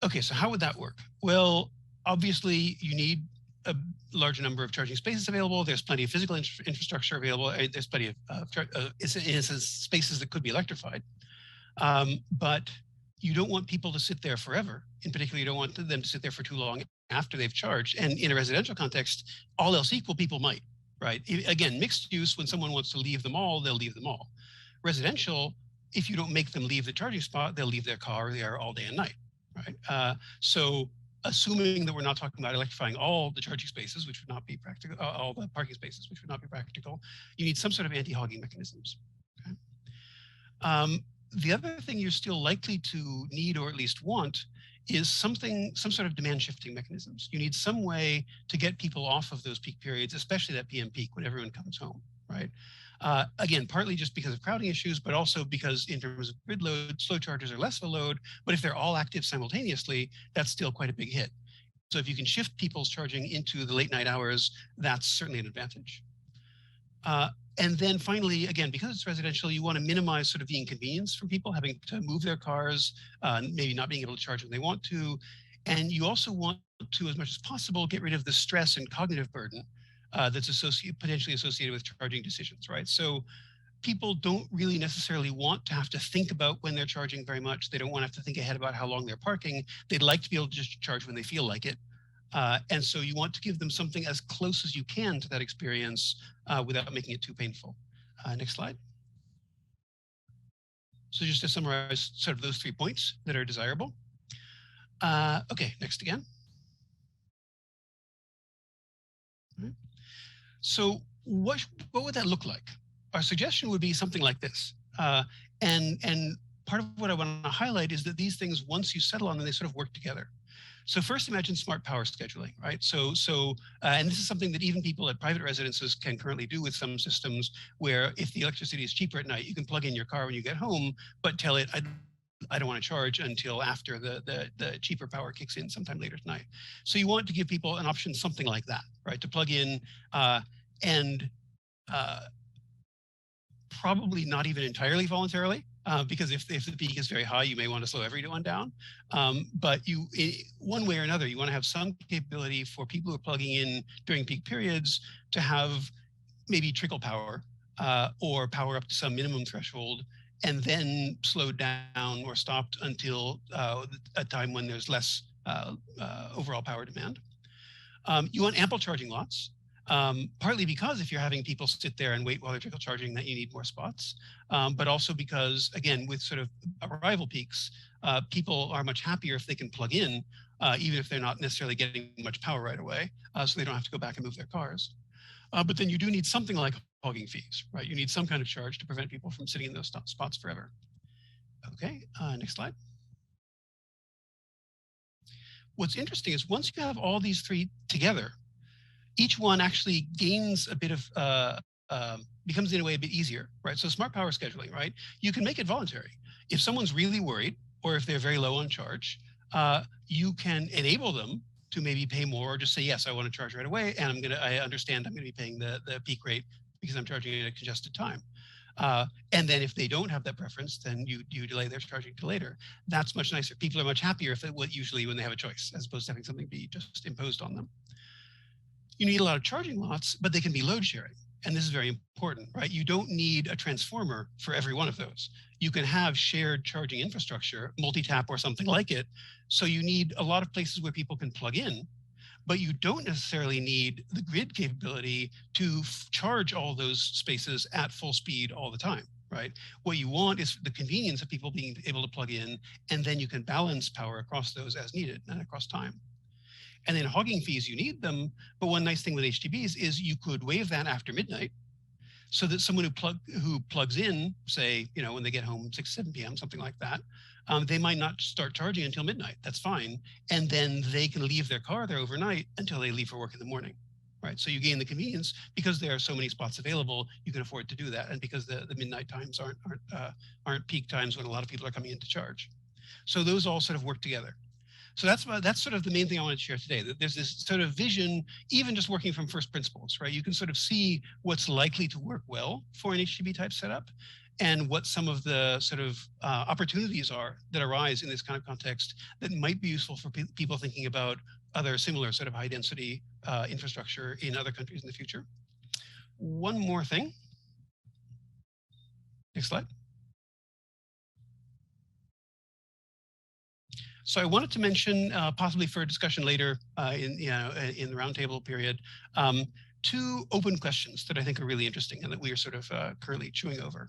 Okay, so how would that work? Well, obviously you need a larger number of charging spaces available. There's plenty of physical infrastructure available. There's plenty of spaces that could be electrified. But you don't want people to sit there forever. In particular, you don't want them to sit there for too long after they've charged. And in a residential context, all else equal, people might, right? Again, mixed use, when someone wants to leave the mall, they'll leave the mall. Residential, if you don't make them leave the charging spot, they'll leave their car there all day and night, right? So assuming that we're not talking about electrifying all the charging spaces, which would not be practical, all the parking spaces, which would not be practical, you need some sort of anti-hogging mechanisms. Okay? The other thing you're still likely to need, or at least want, is some sort of demand shifting mechanisms. You need some way to get people off of those peak periods, especially that PM peak when everyone comes home, right? Again, partly just because of crowding issues, but also because in terms of grid load, slow chargers are less of a load, but if they're all active simultaneously, that's still quite a big hit. So if you can shift people's charging into the late night hours, that's certainly an advantage. And then finally, again, because it's residential, you want to minimize sort of the inconvenience for people having to move their cars, maybe not being able to charge when they want to. And you also want to, as much as possible, get rid of the stress and cognitive burden that's potentially associated with charging decisions, right? So people don't really necessarily want to have to think about when they're charging very much. They don't want to have to think ahead about how long they're parking. They'd like to be able to just charge when they feel like it. And so you want to give them something as close as you can to that experience without making it too painful. Next slide. So just to summarize sort of those 3 points that are desirable. Okay, next again. Right. So what would that look like? Our suggestion would be something like this. And part of what I want to highlight is that these things, once you settle on them, they sort of work together. So first, imagine smart power scheduling, right? And this is something that even people at private residences can currently do with some systems, where if the electricity is cheaper at night, you can plug in your car when you get home, but tell it, I don't want to charge until after the cheaper power kicks in sometime later tonight. So you want to give people an option, something like that, right? To plug in and probably not even entirely voluntarily, because if the peak is very high, you may want to slow everyone down. But one way or another, you want to have some capability for people who are plugging in during peak periods to have maybe trickle power or power up to some minimum threshold, and then slowed down or stopped until a time when there's less overall power demand. You want ample charging lots. Partly because if you're having people sit there and wait while they're trickle charging, that you need more spots, but also because, again, with sort of arrival peaks, people are much happier if they can plug in, even if they're not necessarily getting much power right away, so they don't have to go back and move their cars. But then you do need something like hogging fees, right? You need some kind of charge to prevent people from sitting in those spots forever. Okay, next slide. What's interesting is once you have all these three together, each one actually gains a bit of, becomes in a way a bit easier, right? So smart power scheduling, right? You can make it voluntary. If someone's really worried, or if they're very low on charge, you can enable them to maybe pay more, or just say, yes, I want to charge right away, and I understand I'm going to be paying the peak rate because I'm charging at a congested time. And then if they don't have that preference, then you delay their charging to later. That's much nicer. People are much happier if usually when they have a choice, as opposed to having something be just imposed on them. You need a lot of charging lots, but they can be load sharing. And this is very important, right? You don't need a transformer for every one of those. You can have shared charging infrastructure, multi-tap or something like it. So you need a lot of places where people can plug in, but you don't necessarily need the grid capability to charge all those spaces at full speed all the time, right? What you want is the convenience of people being able to plug in, and then you can balance power across those as needed and across time. And then hogging fees, you need them. But one nice thing with HTBs is you could waive that after midnight, so that someone who plugs in, say, when they get home 6, 7 p.m., something like that, they might not start charging until midnight. That's fine. And then they can leave their car there overnight until they leave for work in the morning, right? So you gain the convenience because there are so many spots available, you can afford to do that. And because the midnight times aren't peak times when a lot of people are coming in to charge. So those all sort of work together. So that's sort of the main thing I wanted to share today, that there's this sort of vision, even just working from first principles, right? You can sort of see what's likely to work well for an HTB type setup, and what some of the sort of opportunities are that arise in this kind of context that might be useful for people thinking about other similar sort of high density infrastructure in other countries in the future. One more thing. Next slide. So I wanted to mention, possibly for a discussion later in the roundtable period, 2 open questions that I think are really interesting and that we are sort of currently chewing over.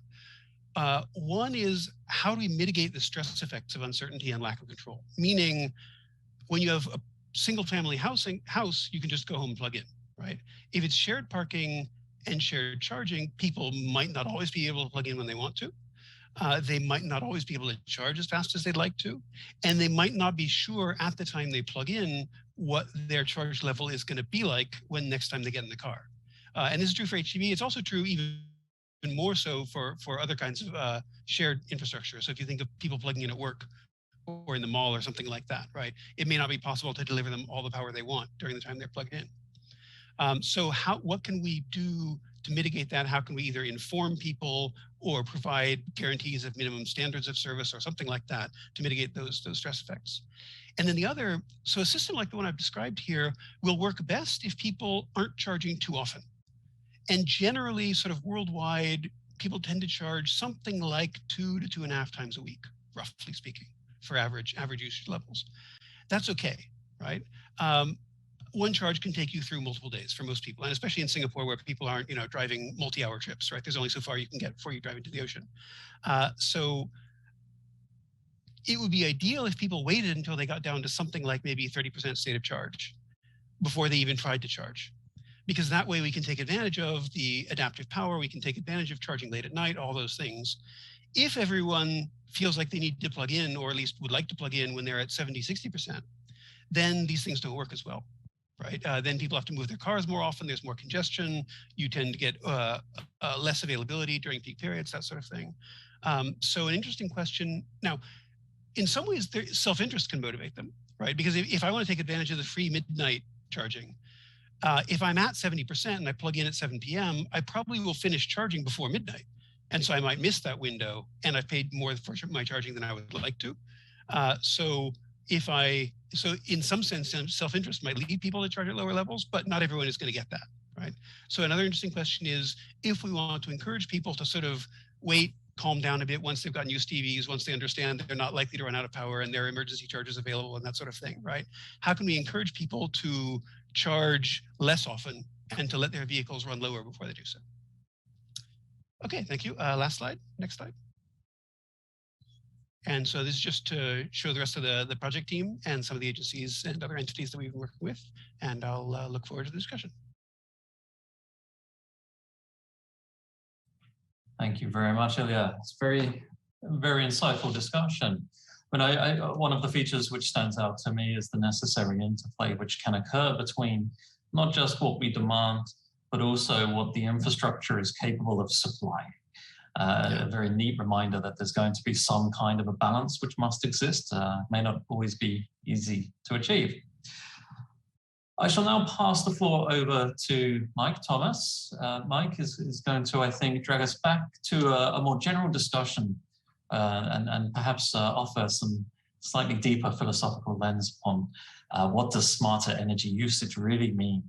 One is, how do we mitigate the stress effects of uncertainty and lack of control? Meaning, when you have a single family house, you can just go home and plug in, right? If it's shared parking and shared charging, people might not always be able to plug in when they want to. They might not always be able to charge as fast as they'd like to, and they might not be sure at the time they plug in what their charge level is going to be like when next time they get in the car. And this is true for HTB. It's also true even more so for other kinds of shared infrastructure. So if you think of people plugging in at work or in the mall or something like that, right? It may not be possible to deliver them all the power they want during the time they're plugged in. So what can we do to mitigate that? How can we either inform people or provide guarantees of minimum standards of service or something like that to mitigate those stress effects? And then the other, so a system like the one I've described here will work best if people aren't charging too often. And generally, sort of worldwide, people tend to charge something like 2 to 2.5 times a week, roughly speaking, for average usage levels. That's okay, right? One charge can take you through multiple days for most people, and especially in Singapore, where people aren't, driving multi-hour trips, right? There's only so far you can get before you drive into the ocean. So it would be ideal if people waited until they got down to something like maybe 30% state of charge before they even tried to charge. because that way we can take advantage of the adaptive power, we can take advantage of charging late at night, all those things. If everyone feels like they need to plug in, or at least would like to plug in when they're at 70, 60%, then these things don't work as well, right? Then people have to move their cars more often, there's more congestion, you tend to get less availability during peak periods, that sort of thing. So an interesting question. Now, in some ways, self-interest can motivate them, right? Because if I want to take advantage of the free midnight charging, if I'm at 70% and I plug in at 7 p.m., I probably will finish charging before midnight. And so I might miss that window, and I've paid more for my charging than I would like to. So in some sense, self-interest might lead people to charge at lower levels, but not everyone is going to get that, right? So another interesting question is, if we want to encourage people to sort of wait, calm down a bit once they've gotten used to EVs, once they understand they're not likely to run out of power and there are emergency chargers available and that sort of thing, right? How can we encourage people to charge less often and to let their vehicles run lower before they do so? Okay, thank you. Last slide, next slide. And so this is just to show the rest of the project team and some of the agencies and other entities that we've been working with. And I'll look forward to the discussion. Thank you very much, Ilya. It's very insightful discussion. But one of the features which stands out to me is the necessary interplay which can occur between not just what we demand, but also what the infrastructure is capable of supplying. A very neat reminder that there's going to be some kind of a balance which must exist. May not always be easy to achieve. I shall now pass the floor over to Mike Thomas. Mike is going to, I think, drag us back to a more general discussion and perhaps offer some slightly deeper philosophical lens upon what does smarter energy usage really mean.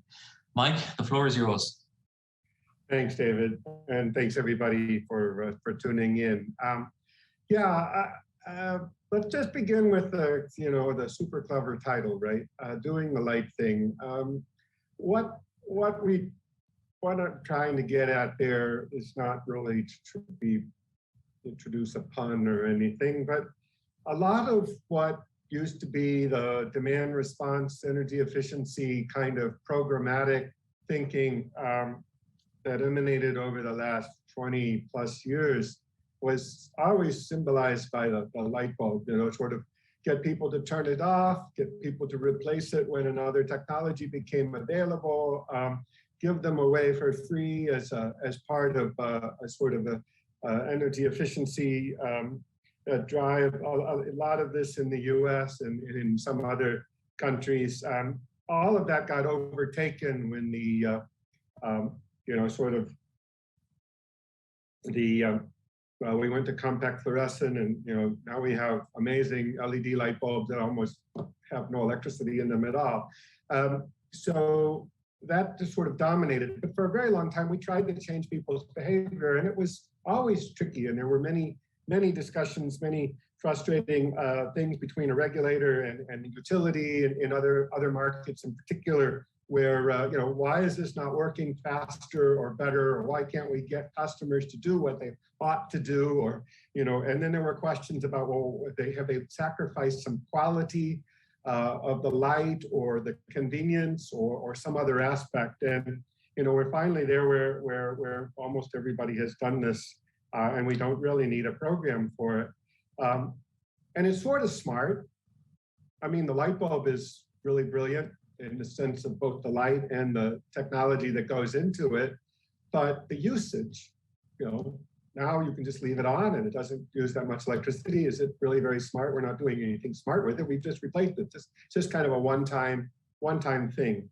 Mike, the floor is yours. Thanks, David, and thanks everybody for tuning in. Let's just begin with the super clever title, right? Doing the light thing. What I'm trying to get at there is not really to introduce a pun or anything, but a lot of what used to be the demand response, energy efficiency kind of programmatic thinking that emanated over the last 20 plus years was always symbolized by the light bulb, sort of get people to turn it off, get people to replace it when another technology became available, give them away for free as part of a sort of energy efficiency drive. A lot of this in the US and in some other countries. All of that got overtaken when the we went to compact fluorescent, and now we have amazing LED light bulbs that almost have no electricity in them at all. So that just sort of dominated. But for a very long time, we tried to change people's behavior, and it was always tricky. And there were many discussions, many frustrating things between a regulator and utility and in other markets in particular, where why is this not working faster or better, or why can't we get customers to do what they ought to do, or and then there were questions about, well, have they sacrificed some quality of the light or the convenience or some other aspect. And we're finally there where almost everybody has done this, and we don't really need a program for it. And it's sort of smart. I mean, the light bulb is really brilliant in the sense of both the light and the technology that goes into it, but the usage, now you can just leave it on and it doesn't use that much electricity. Is it really very smart? We're not doing anything smart with it. We've just replaced it. It's just kind of a one-time thing.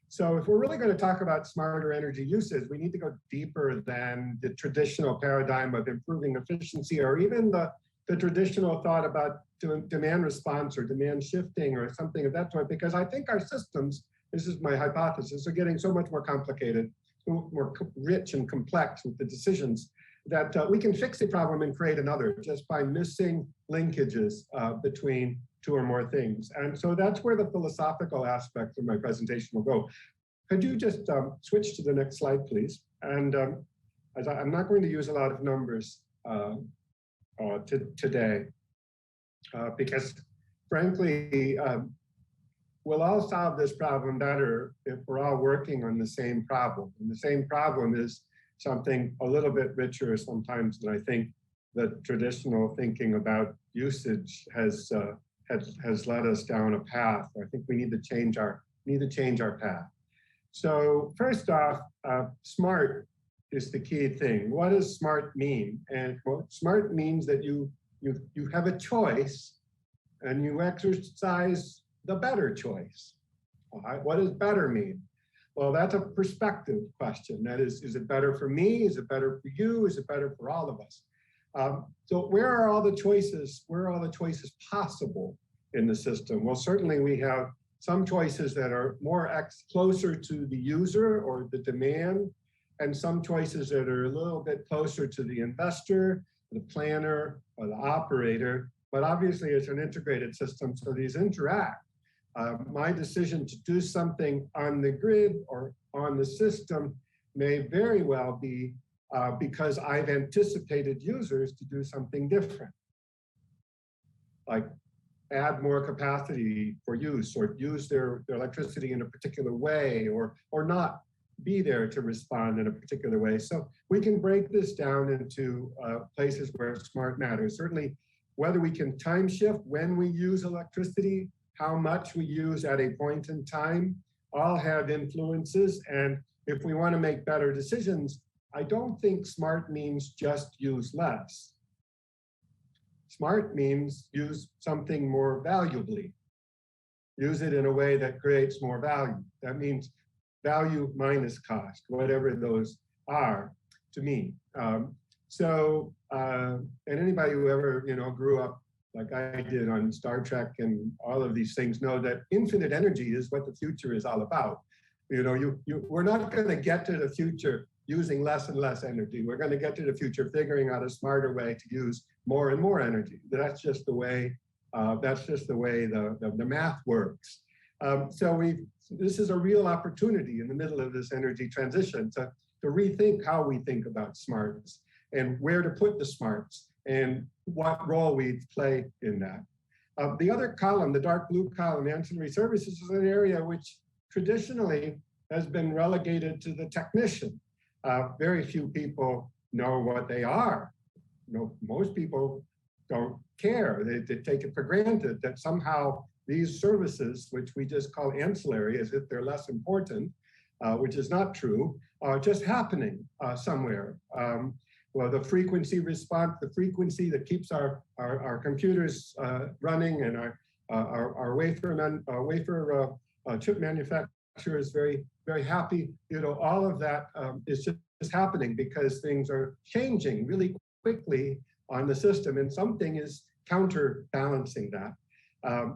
So if we're really going to talk about smarter energy usage, we need to go deeper than the traditional paradigm of improving efficiency, or even the traditional thought about demand response or demand shifting or something of that sort, because I think our systems, this is my hypothesis, are getting so much more complicated, more rich and complex with the decisions, that we can fix the problem and create another just by missing linkages between two or more things. And so that's where the philosophical aspect of my presentation will go. Could you just switch to the next slide, please? And as I'm not going to use a lot of numbers today, because frankly, we'll all solve this problem better if we're all working on the same problem. And the same problem is something a little bit richer sometimes than I think the traditional thinking about usage has led us down a path. I think we need to change our path. So first off, smart is the key thing. What does smart mean? And well, smart means that you have a choice and you exercise the better choice. All right, what does better mean? Well, that's a perspective question. That is it better for me? Is it better for you? Is it better for all of us? So where are all the choices? Where are all the choices possible in the system? Well, certainly we have some choices that are more closer to the user or the demand, and some choices that are a little bit closer to the investor, the planner, or the operator. But obviously it's an integrated system, so these interact. My decision to do something on the grid or on the system may very well be because I've anticipated users to do something different, like add more capacity for use, or use their electricity in a particular way, or not be there to respond in a particular way. So we can break this down into places where smart matters. Certainly, whether we can time shift when we use electricity, how much we use at a point in time, all have influences. And if we want to make better decisions, I don't think smart means just use less. Smart means use something more valuably. Use it in a way that creates more value. That means value minus cost, whatever those are to me. And anybody who ever grew up like I did on Star Trek and all of these things know that infinite energy is what the future is all about. We're not going to get to the future using less and less energy. We're going to get to the future figuring out a smarter way to use more and more energy. That's just the way. The math works. This is a real opportunity in the middle of this energy transition to rethink how we think about smarts and where to put the smarts and what role we play in that. The other column, the dark blue column, ancillary services, is an area which traditionally has been relegated to the technician. Very few people know what they are. Most people don't care. They take it for granted that somehow these services, which we just call ancillary as if they're less important, which is not true, are just happening somewhere. Well, the frequency response, the frequency that keeps our computers running, and our wafer chip manufacturers very, very happy. All of that is just happening because things are changing really quickly on the system, and something is counterbalancing that,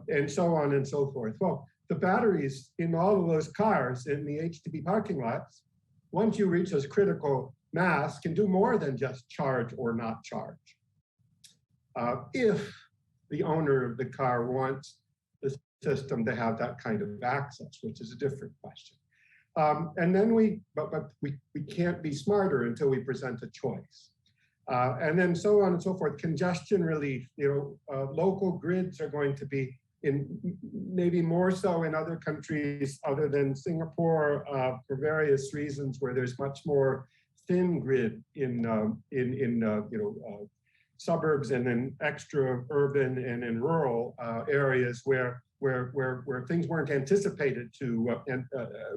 and so on and so forth. Well, the batteries in all of those cars in the HTB parking lots, once you reach this critical mass, can do more than just charge or not charge. If the owner of the car wants the system to have that kind of access, which is a different question. And then we can't be smarter until we present a choice. And then so on and so forth. Congestion relief, local grids are going to be maybe more so in other countries other than Singapore for various reasons, where there's much more thin grid in suburbs and in extra urban and in rural areas where things weren't anticipated to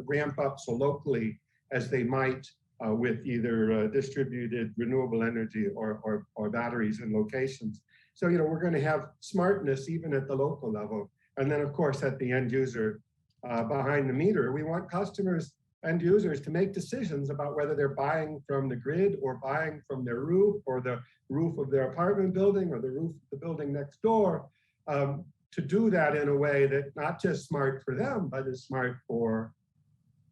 ramp up so locally as they might with either distributed renewable energy or batteries in locations. So we're going to have smartness even at the local level, and then of course at the end user behind the meter, we want customers, end users, to make decisions about whether they're buying from the grid or buying from their roof or the roof of their apartment building or the roof of the building next door, to do that in a way that not just smart for them, but is smart for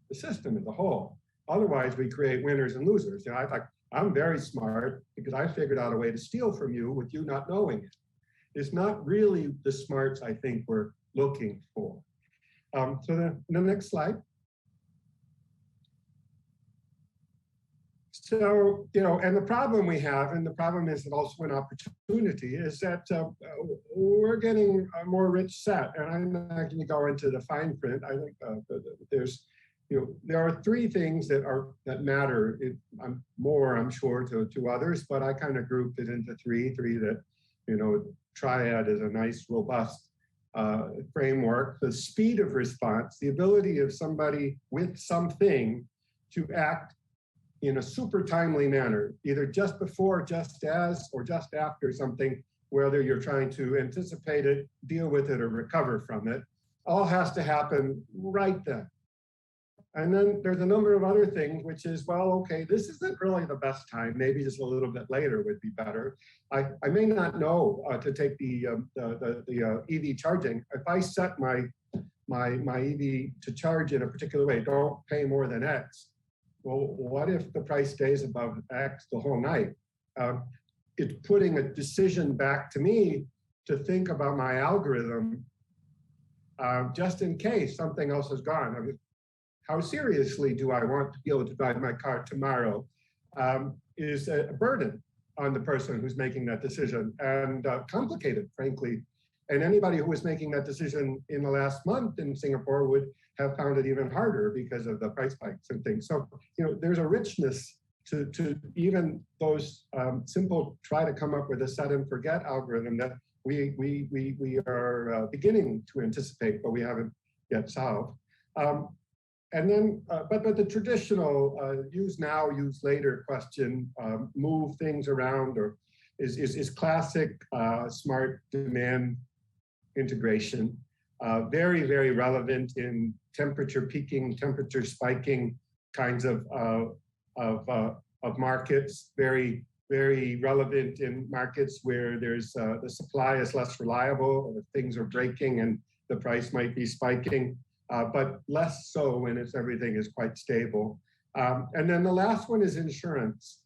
the system as a whole. Otherwise, we create winners and losers. I'm very smart because I figured out a way to steal from you with you not knowing it. It's not really the smarts I think we're looking for. So the next slide. So, you know, and the problem we have, and the problem is also an opportunity, is that we're getting a more rich set. And I'm not going to go into the fine print. I think there's, you know, there are three things that matter. I'm sure, to others, but I kind of grouped it into three that, you know, triad is a nice, robust framework. The speed of response, the ability of somebody with something to act in a super timely manner, either just before, just as, or just after something, whether you're trying to anticipate it, deal with it, or recover from it, all has to happen right then. And then there's a number of other things, which is, well, okay, this isn't really the best time. Maybe just a little bit later would be better. I may not know to take the EV charging. If I set my EV to charge in a particular way, don't pay more than X. Well, what if the price stays above X the whole night? It's putting a decision back to me to think about my algorithm just in case something else is gone. I mean, how seriously do I want to be able to drive my car tomorrow is a burden on the person who's making that decision, and complicated, frankly. And anybody who was making that decision in the last month in Singapore would have found it even harder because of the price spikes and things. So, you know, there's a richness to even those simple try to come up with a set and forget algorithm that we are beginning to anticipate, but we haven't yet solved. And then, but the traditional use now, use later question, move things around, or is classic smart demand integration. Very, very relevant in temperature peaking, temperature spiking kinds of markets. Very, very relevant in markets where there's the supply is less reliable, or things are breaking and the price might be spiking. But less so when everything is quite stable. And then the last one is insurance.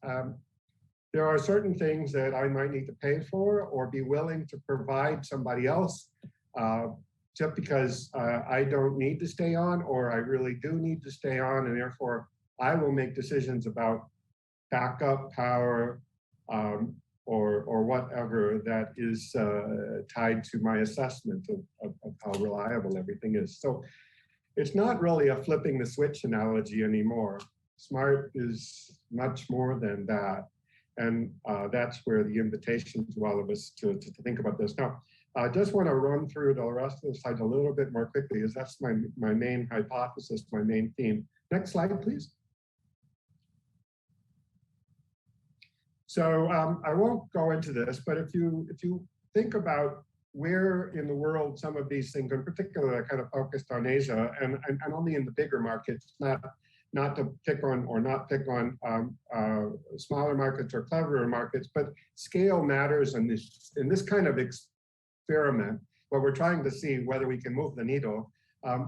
There are certain things that I might need to pay for or be willing to provide somebody else just because I don't need to stay on, or I really do need to stay on, and therefore I will make decisions about backup power or whatever that is tied to my assessment of how reliable everything is. So it's not really a flipping the switch analogy anymore. Smart is much more than that. And that's where the invitation to all of us to think about this. Now, I just want to run through the rest of the slides a little bit more quickly, as that's my main hypothesis, my main theme. Next slide, please. So I won't go into this, but if you think about where in the world some of these things, in particular, are kind of focused on Asia, and only in the bigger markets, not to pick on or not pick on smaller markets or cleverer markets, but scale matters in this kind of experiment, where we're trying to see whether we can move the needle.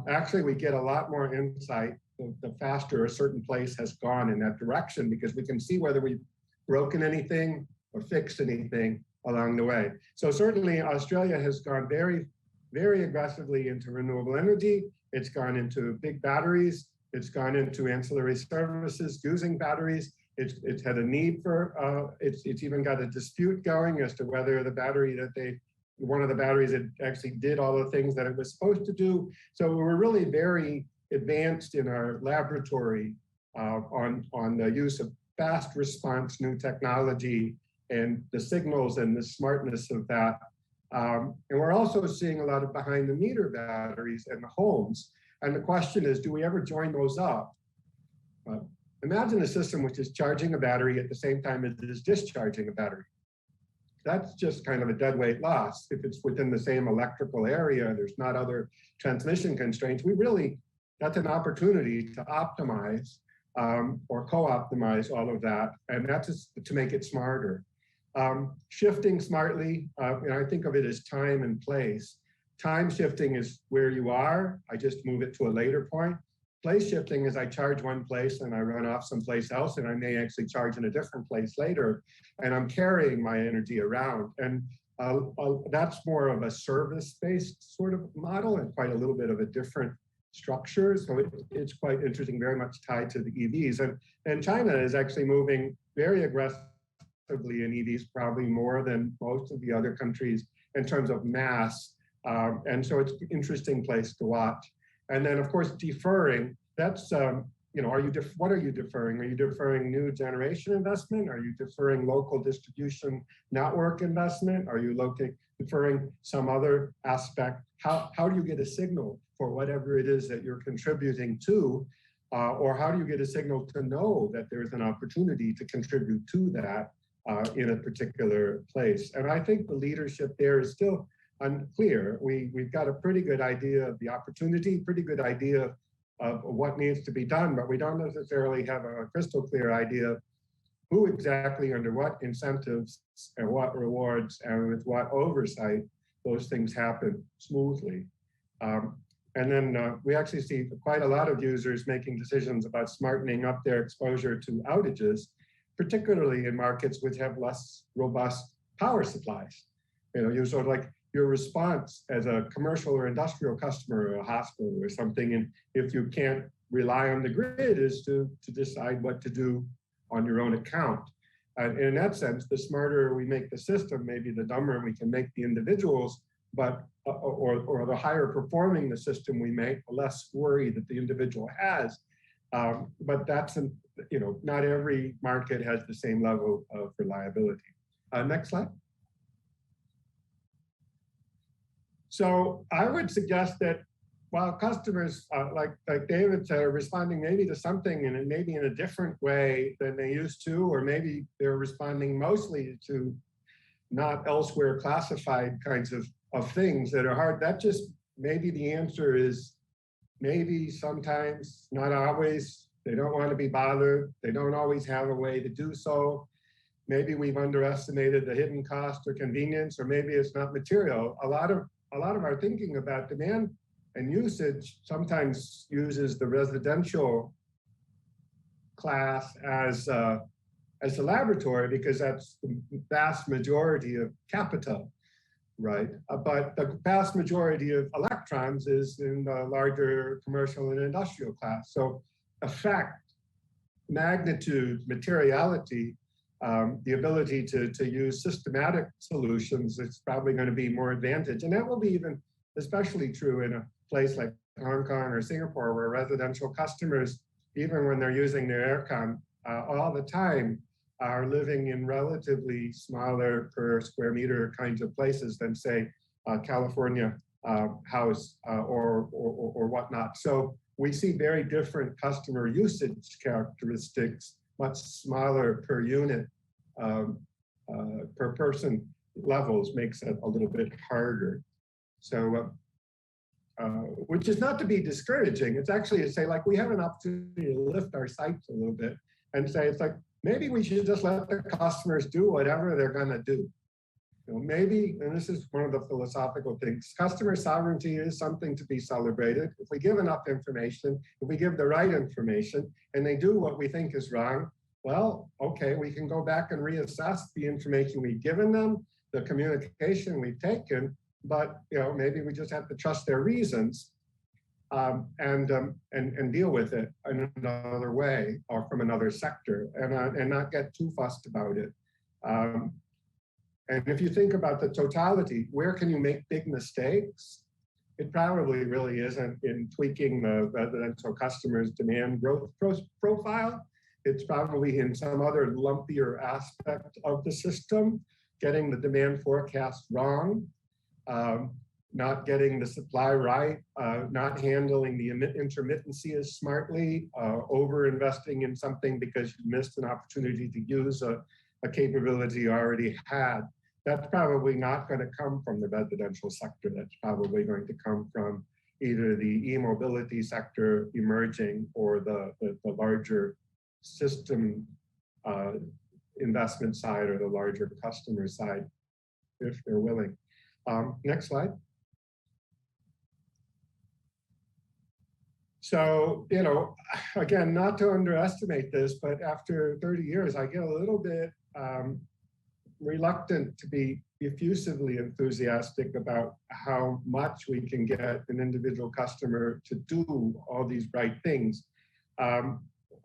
Actually, we get a lot more insight the faster a certain place has gone in that direction, because we can see whether we've broken anything or fixed anything along the way. So certainly Australia has gone very, very aggressively into renewable energy. It's gone into big batteries. It's gone into ancillary services using batteries. It's had a need for, it's even got a dispute going as to whether the battery that one of the batteries that actually did all the things that it was supposed to do. So we're really very advanced in our laboratory on the use of fast response, new technology, and the signals and the smartness of that. And we're also seeing a lot of behind the meter batteries in the homes. And the question is, do we ever join those up? Imagine a system which is charging a battery at the same time as it is discharging a battery. That's just kind of a dead weight loss. If it's within the same electrical area, there's not other transmission constraints, that's an opportunity to optimize or co-optimize all of that. And that's just to make it smarter. Shifting smartly, and I think of it as time and place. Time shifting is where you are. I just move it to a later point. Place shifting is I charge one place and I run off someplace else, and I may actually charge in a different place later, and I'm carrying my energy around. And that's more of a service-based sort of model, and quite a little bit of a different structure. So it's quite interesting, very much tied to the EVs. And China is actually moving very aggressively in EVs, probably more than most of the other countries in terms of mass. And so it's an interesting place to watch. And then, of course, deferring, that's, you know, what are you deferring? Are you deferring new generation investment? Are you deferring local distribution network investment? Are you deferring some other aspect? How do you get a signal for whatever it is that you're contributing to? Or how do you get a signal to know that there's an opportunity to contribute to that in a particular place? And I think the leadership there is still unclear. We've got a pretty good idea of the opportunity, pretty good idea of what needs to be done, but we don't necessarily have a crystal clear idea of who exactly, under what incentives and what rewards and with what oversight those things happen smoothly. And then we actually see quite a lot of users making decisions about smartening up their exposure to outages, particularly in markets which have less robust power supplies. You know, you sort of like your response as a commercial or industrial customer or a hospital or something, and if you can't rely on the grid, is to decide what to do on your own account. And in that sense, the smarter we make the system, maybe the dumber we can make the individuals, but or the higher performing the system we make, the less worry that the individual has. But that's, you know, not every market has the same level of reliability. Next slide. So I would suggest that while customers, like David said, are responding maybe to something and maybe in a different way than they used to, or maybe they're responding mostly to not elsewhere classified kinds of things that are hard, that just maybe the answer is maybe sometimes, not always, they don't want to be bothered. They don't always have a way to do so. Maybe we've underestimated the hidden cost or convenience, or maybe it's not material. A lot of our thinking about demand and usage sometimes uses the residential class as a laboratory because that's the vast majority of capital, right? But the vast majority of electrons is in the larger commercial and industrial class. So effect, magnitude, materiality, the ability to use systematic solutions is probably going to be more advantage. And that will be even especially true in a place like Hong Kong or Singapore, where residential customers, even when they're using their aircon all the time, are living in relatively smaller per square meter kinds of places than, say, California house or whatnot. So we see very different customer usage characteristics, much smaller per unit, per person levels makes it a little bit harder. So, which is not to be discouraging. It's actually to say, like, we have an opportunity to lift our sights a little bit and say, it's like, maybe we should just let the customers do whatever they're going to do. You know, maybe, and this is one of the philosophical things, customer sovereignty is something to be celebrated. If we give enough information, if we give the right information, and they do what we think is wrong, well, okay, we can go back and reassess the information we've given them, the communication we've taken, but you know, maybe we just have to trust their reasons and deal with it in another way or from another sector, and not get too fussed about it. And if you think about the totality, where can you make big mistakes? It probably really isn't in tweaking the residential customers' demand growth profile. It's probably in some other lumpier aspect of the system, getting the demand forecast wrong, not getting the supply right, not handling the intermittency as smartly, over-investing in something because you missed an opportunity to use a capability you already had. That's probably not going to come from the residential sector. That's probably going to come from either the e-mobility sector emerging or the larger system investment side or the larger customer side, if they're willing. Next slide. So, you know, again, not to underestimate this, but after 30 years, I get a little bit reluctant to be effusively enthusiastic about how much we can get an individual customer to do all these right things,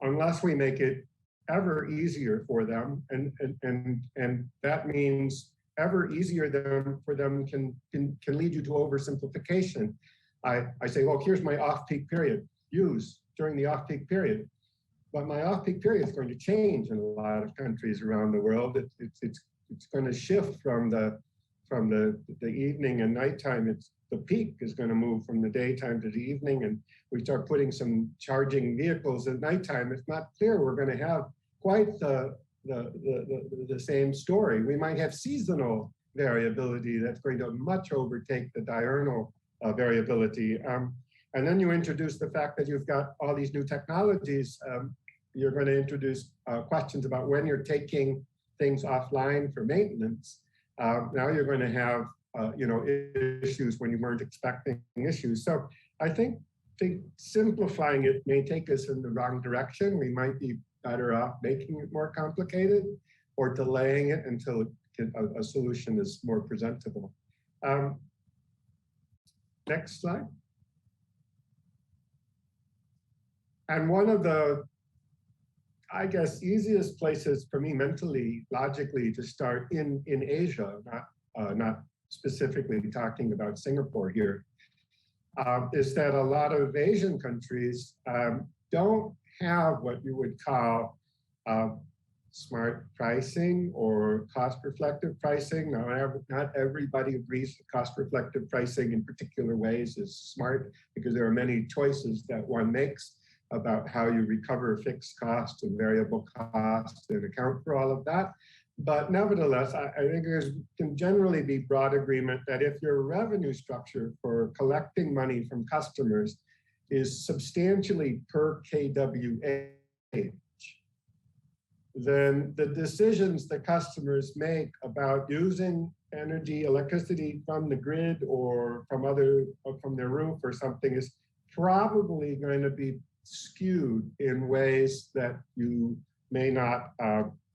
unless we make it ever easier for them, and that means ever easier for them can lead you to oversimplification. I say, well, here's my off-peak period. Use during the off-peak period. But my off-peak period is going to change in a lot of countries around the world. It's going to shift from the evening and nighttime. The peak is going to move from the daytime to the evening, and we start putting some charging vehicles at nighttime. It's not clear we're going to have quite the same story. We might have seasonal variability that's going to much overtake the diurnal variability. And then you introduce the fact that you've got all these new technologies. You're going to introduce questions about when you're taking things offline for maintenance. Now you're going to have issues when you weren't expecting issues. So I think simplifying it may take us in the wrong direction. We might be better off making it more complicated or delaying it until a solution is more presentable. Next slide. And one of the, I guess, easiest places for me mentally, logically, to start in Asia, not specifically talking about Singapore here, is that a lot of Asian countries don't have what you would call smart pricing or cost-reflective pricing. Now, not everybody agrees that cost-reflective pricing in particular ways is smart, because there are many choices that one makes about how you recover fixed costs and variable costs and account for all of that. But nevertheless, I think there can generally be broad agreement that if your revenue structure for collecting money from customers is substantially per kWh, then the decisions that customers make about using energy, electricity from the grid or from their roof or something is probably going to be skewed in ways that you may not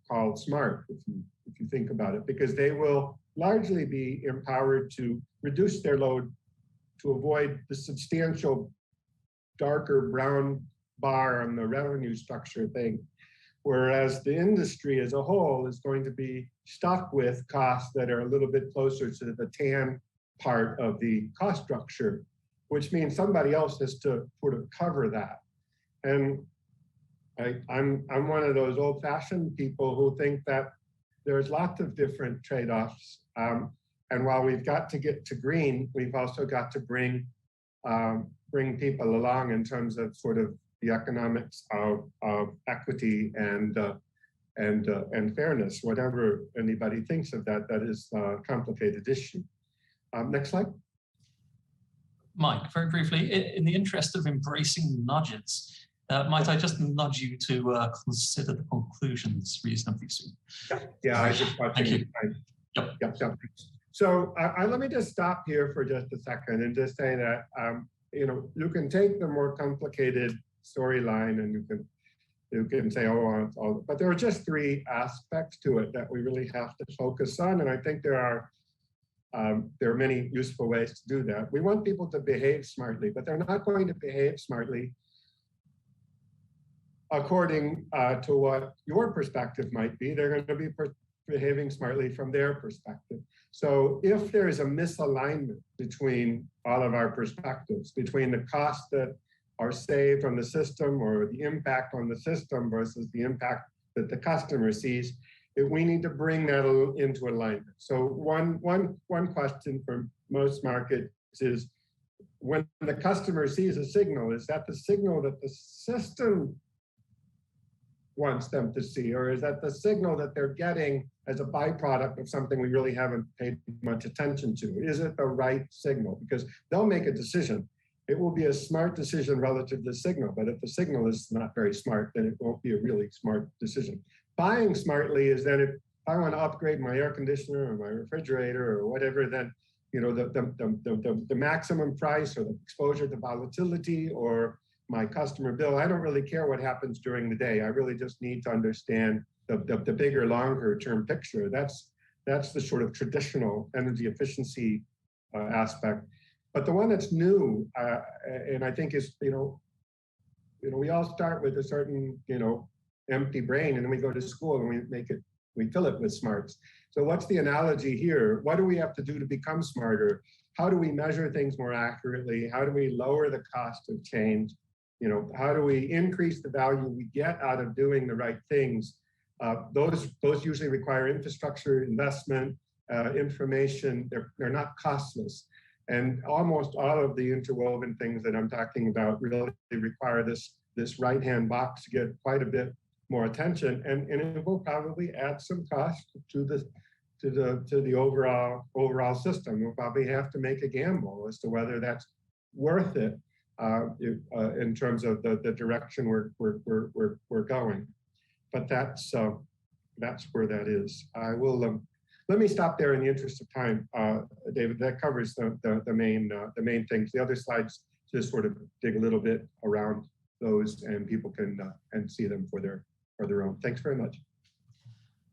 call smart, if you think about it, because they will largely be empowered to reduce their load to avoid the substantial darker brown bar on the revenue structure thing, whereas the industry as a whole is going to be stuck with costs that are a little bit closer to the tan part of the cost structure, which means somebody else has to sort of cover that. And I'm one of those old-fashioned people who think that there's lots of different trade-offs. And while we've got to get to green, we've also got to bring people along in terms of sort of the economics of equity and fairness. Whatever anybody thinks of that, that is a complicated issue. Next slide. Mike, very briefly, in the interest of embracing nudges, might I just nudge you to consider the conclusions reasonably soon? Yeah, I just watching. Thank you. Yep. So let me just stop here for just a second and just say that you can take the more complicated storyline and you can say, oh, but there are just three aspects to it that we really have to focus on, and I think there are many useful ways to do that. We want people to behave smartly, but they're not going to behave smartly according to what your perspective might be. They're going to be behaving smartly from their perspective. So if there is a misalignment between all of our perspectives, between the costs that are saved from the system or the impact on the system versus the impact that the customer sees, we need to bring that into alignment. So one question for most markets is, when the customer sees a signal, is that the signal that the system wants them to see, or is that the signal that they're getting as a byproduct of something we really haven't paid much attention to? Is it the right signal? Because they'll make a decision. It will be a smart decision relative to the signal, but if the signal is not very smart, then it won't be a really smart decision. Buying smartly is that if I want to upgrade my air conditioner or my refrigerator or whatever, then the maximum price or the exposure to volatility or my customer bill, I don't really care what happens during the day. I really just need to understand the bigger, longer term picture. That's That's the sort of traditional energy efficiency aspect. But the one that's new, and I think is, we all start with a certain, empty brain, and then we go to school and we fill it with smarts. So what's the analogy here? What do we have to do to become smarter? How do we measure things more accurately? How do we lower the cost of change? How do we increase the value we get out of doing the right things? Those usually require infrastructure investment, information. They're not costless. And almost all of the interwoven things that I'm talking about really require this right-hand box to get quite a bit more attention, and it will probably add some cost to the overall system. We'll probably have to make a gamble as to whether that's worth it in terms of the direction we're going. But that's where that is. I will. Let me stop there in the interest of time, David. That covers the main things. The other slides just sort of dig a little bit around those, and people can and see them for their own. Thanks very much.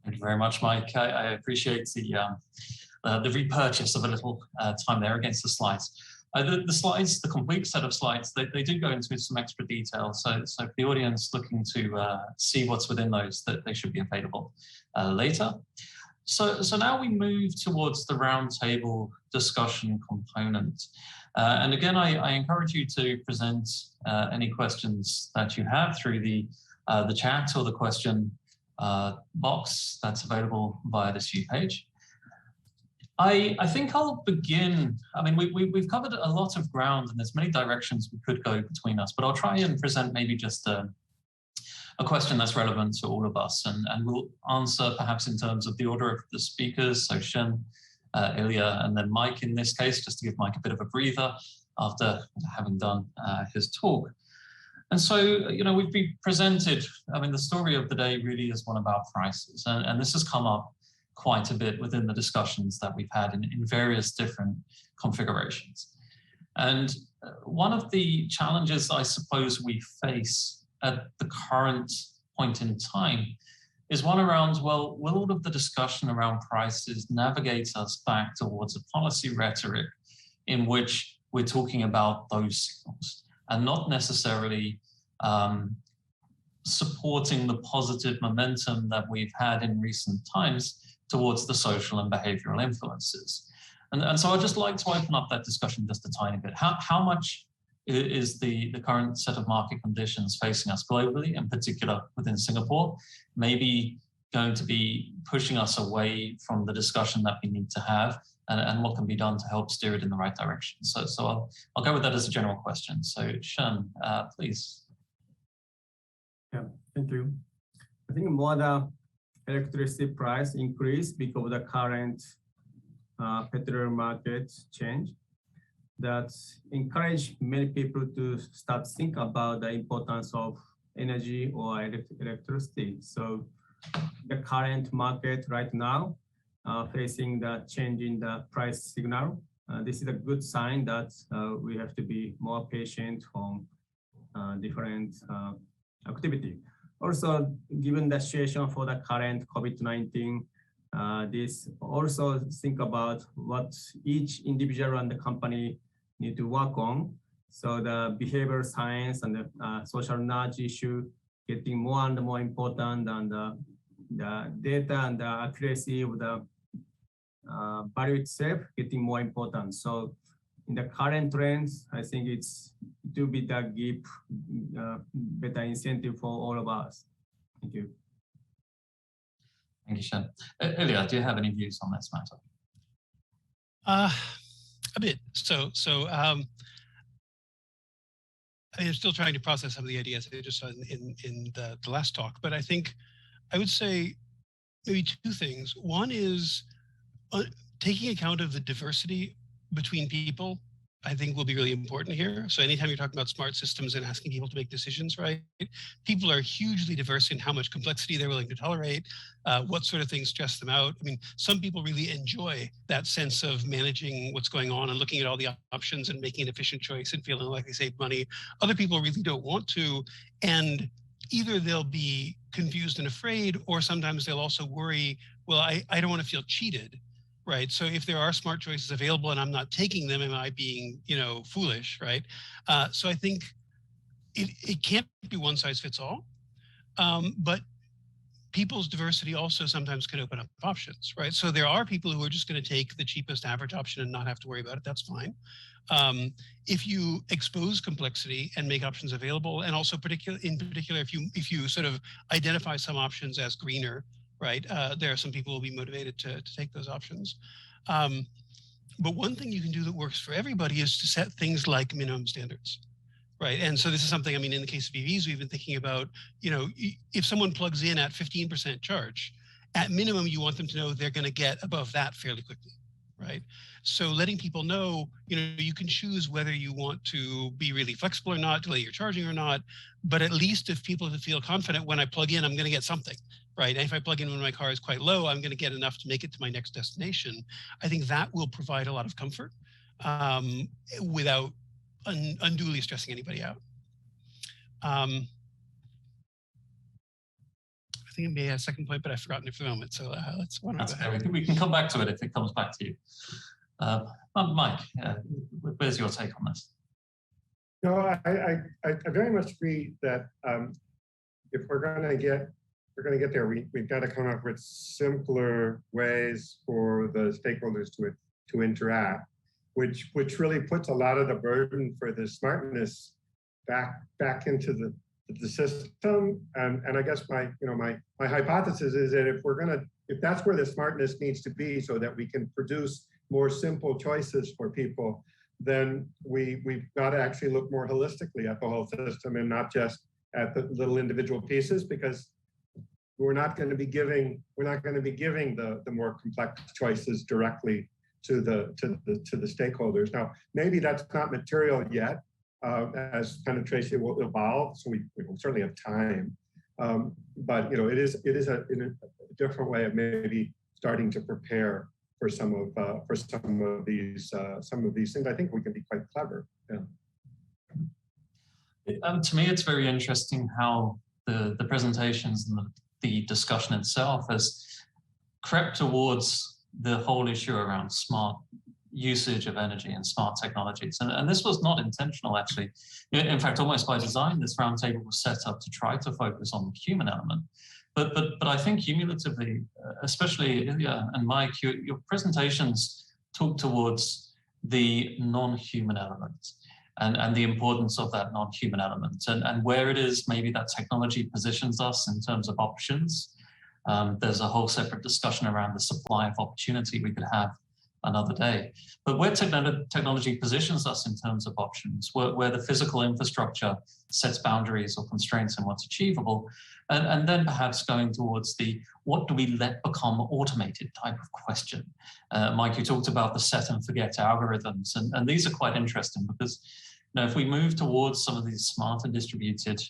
Thank you very much, Mike. I appreciate the repurchase of a little time there against the slides. The slides, the complete set of slides, they do go into some extra detail. So for the audience looking to see what's within those, that they should be available later. So now we move towards the roundtable discussion component. And again, I encourage you to present any questions that you have through the chat or the question box that's available via this view page. I think I'll begin. I mean, we've covered a lot of ground, and there's many directions we could go between us, but I'll try and present maybe just a question that's relevant to all of us, and we'll answer perhaps in terms of the order of the speakers, so Shen, Ilya, and then Mike in this case, just to give Mike a bit of a breather after having done his talk. And so, we've been presented, I mean, the story of the day really is one about prices, and this has come up quite a bit within the discussions that we've had in various different configurations. And one of the challenges I suppose we face at the current point in time is one around, well, will all of the discussion around prices navigate us back towards a policy rhetoric in which we're talking about those signals and not necessarily supporting the positive momentum that we've had in recent times towards the social and behavioral influences. And so I'd just like to open up that discussion just a tiny bit. How much is the current set of market conditions facing us globally, in particular within Singapore, maybe going to be pushing us away from the discussion that we need to have, and what can be done to help steer it in the right direction? So I'll go with that as a general question. So Shen, please. Yeah, thank you. I think more the electricity price increase because of the current petroleum market change that encourage many people to start think about the importance of energy or electricity. So the current market right now facing the change in the price signal. This is a good sign that we have to be more patient on different activity. Also, given the situation for the current COVID-19, this also think about what each individual and the company need to work on. So the behavioral science and the social knowledge issue getting more and more important, and the data and the accuracy of the value itself getting more important. So in the current trends, I think it will be that give better incentive for all of us. Thank you. Thank you, Shen. Ilya, do you have any views on this matter? A bit. So I'm still trying to process some of the ideas I just saw in the last talk, but I think I would say maybe two things. One is taking account of the diversity between people, I think will be really important here. So anytime you're talking about smart systems and asking people to make decisions, right? People are hugely diverse in how much complexity they're willing to tolerate, what sort of things stress them out. I mean, some people really enjoy that sense of managing what's going on and looking at all the options and making an efficient choice and feeling like they save money. Other people really don't want to. And either they'll be confused and afraid, or sometimes they'll also worry, well, I don't want to feel cheated, right? So if there are smart choices available and I'm not taking them, am I being, foolish, right? So I think it can't be one size fits all, but people's diversity also sometimes can open up options, right? So there are people who are just going to take the cheapest average option and not have to worry about it. That's fine. If you expose complexity and make options available, and also in particular, if you sort of identify some options as greener, right? There are some people who will be motivated to take those options. But one thing you can do that works for everybody is to set things like minimum standards. Right. And so this is something, I mean, in the case of EVs, we've been thinking about, if someone plugs in at 15% charge, at minimum, you want them to know they're going to get above that fairly quickly. Right. So letting people know, you can choose whether you want to be really flexible or not, delay your charging or not. But at least if people feel confident, when I plug in, I'm going to get something. Right. And if I plug in when my car is quite low, I'm going to get enough to make it to my next destination. I think that will provide a lot of comfort without unduly stressing anybody out. I think it may have a second point, but I've forgotten it for the moment. So let's one. That's okay. We can come back to it if it comes back to you. Mike, where's your take on this? No, I very much agree that if we're going to get there, we've got to come up with simpler ways for the stakeholders to interact. Which really puts a lot of the burden for the smartness back into the system. And I guess my hypothesis is that if that's where the smartness needs to be, so that we can produce more simple choices for people, then we've got to actually look more holistically at the whole system and not just at the little individual pieces, because we're not going to be giving the more complex choices directly to the stakeholders. Now, maybe that's not material yet, as penetration will evolve, so we will certainly have time. But it is a different way of maybe starting to prepare for some of these things. I think we can be quite clever. Yeah. To me, it's very interesting how the presentations and the discussion itself has crept towards the whole issue around smart usage of energy and smart technologies. And this was not intentional, actually. In fact, almost by design, this roundtable was set up to try to focus on the human element. But I think cumulatively, especially Ilya and Mike, your presentations talk towards the non-human element and the importance of that non-human element and where it is maybe that technology positions us in terms of options. There's a whole separate discussion around the supply of opportunity we could have another day. But where technology positions us in terms of options, where the physical infrastructure sets boundaries or constraints on what's achievable, and then perhaps going towards the what do we let become automated type of question. Mike, you talked about the set and forget algorithms, and these are quite interesting because if we move towards some of these smarter distributed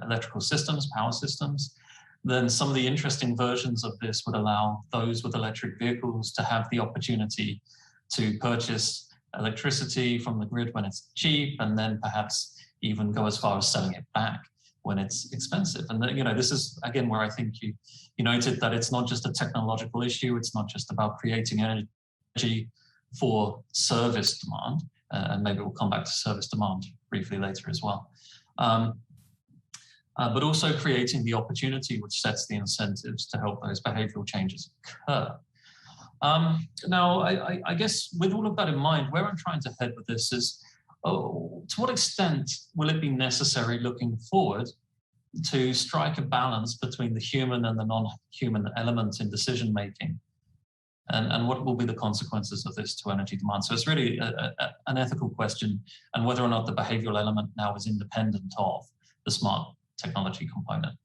electrical systems, power systems, then some of the interesting versions of this would allow those with electric vehicles to have the opportunity to purchase electricity from the grid when it's cheap, and then perhaps even go as far as selling it back when it's expensive. And this is again where I think you noted that it's not just a technological issue. It's not just about creating energy for service demand, and maybe we'll come back to service demand briefly later as well. But also creating the opportunity which sets the incentives to help those behavioral changes occur. Now, I guess with all of that in mind, where I'm trying to head with this is, to what extent will it be necessary looking forward to strike a balance between the human and the non-human elements in decision making? And what will be the consequences of this to energy demand? So it's really an ethical question, and whether or not the behavioral element now is independent of the smart technology component.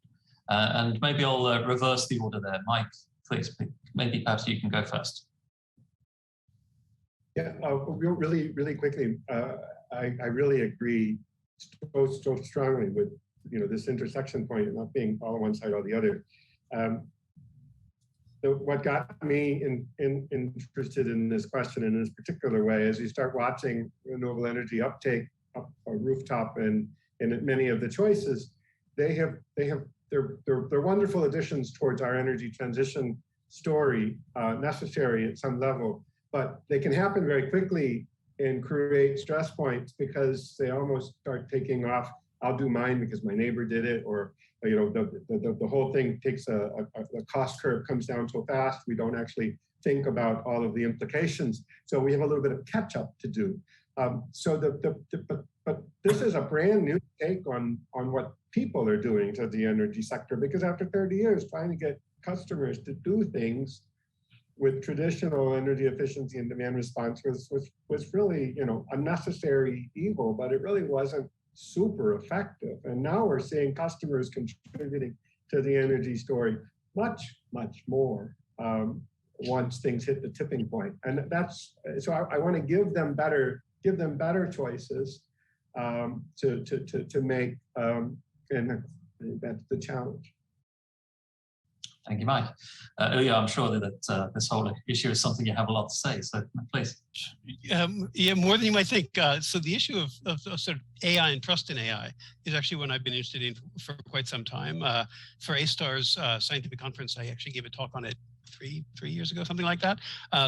And maybe I'll reverse the order there. Mike, please, maybe perhaps you can go first. Yeah, really quickly, I really agree so strongly with this intersection point and not being all on one side or the other. What got me interested in this question in this particular way, as you start watching renewable energy uptake up a rooftop and in many of the choices, they're wonderful additions towards our energy transition story, necessary at some level, but they can happen very quickly and create stress points because they almost start taking off. I'll do mine because my neighbor did it, or the whole thing takes the cost curve comes down so fast we don't actually think about all of the implications. So we have a little bit of catch up to do. But this is a brand new take on what people are doing to the energy sector, because after 30 years trying to get customers to do things with traditional energy efficiency and demand response was really, a necessary evil, but it really wasn't super effective. And now we're seeing customers contributing to the energy story much, much more once things hit the tipping point. And that's, so I want to give them better choices to make, and that's the challenge. Thank you, Mike. Ilya, I'm sure that this whole issue is something you have a lot to say, so please. Yeah, more than you might think. So the issue of sort of AI and trust in AI is actually one I've been interested in for quite some time. For A-Star's scientific conference, I actually gave a talk on it three years ago, something like that.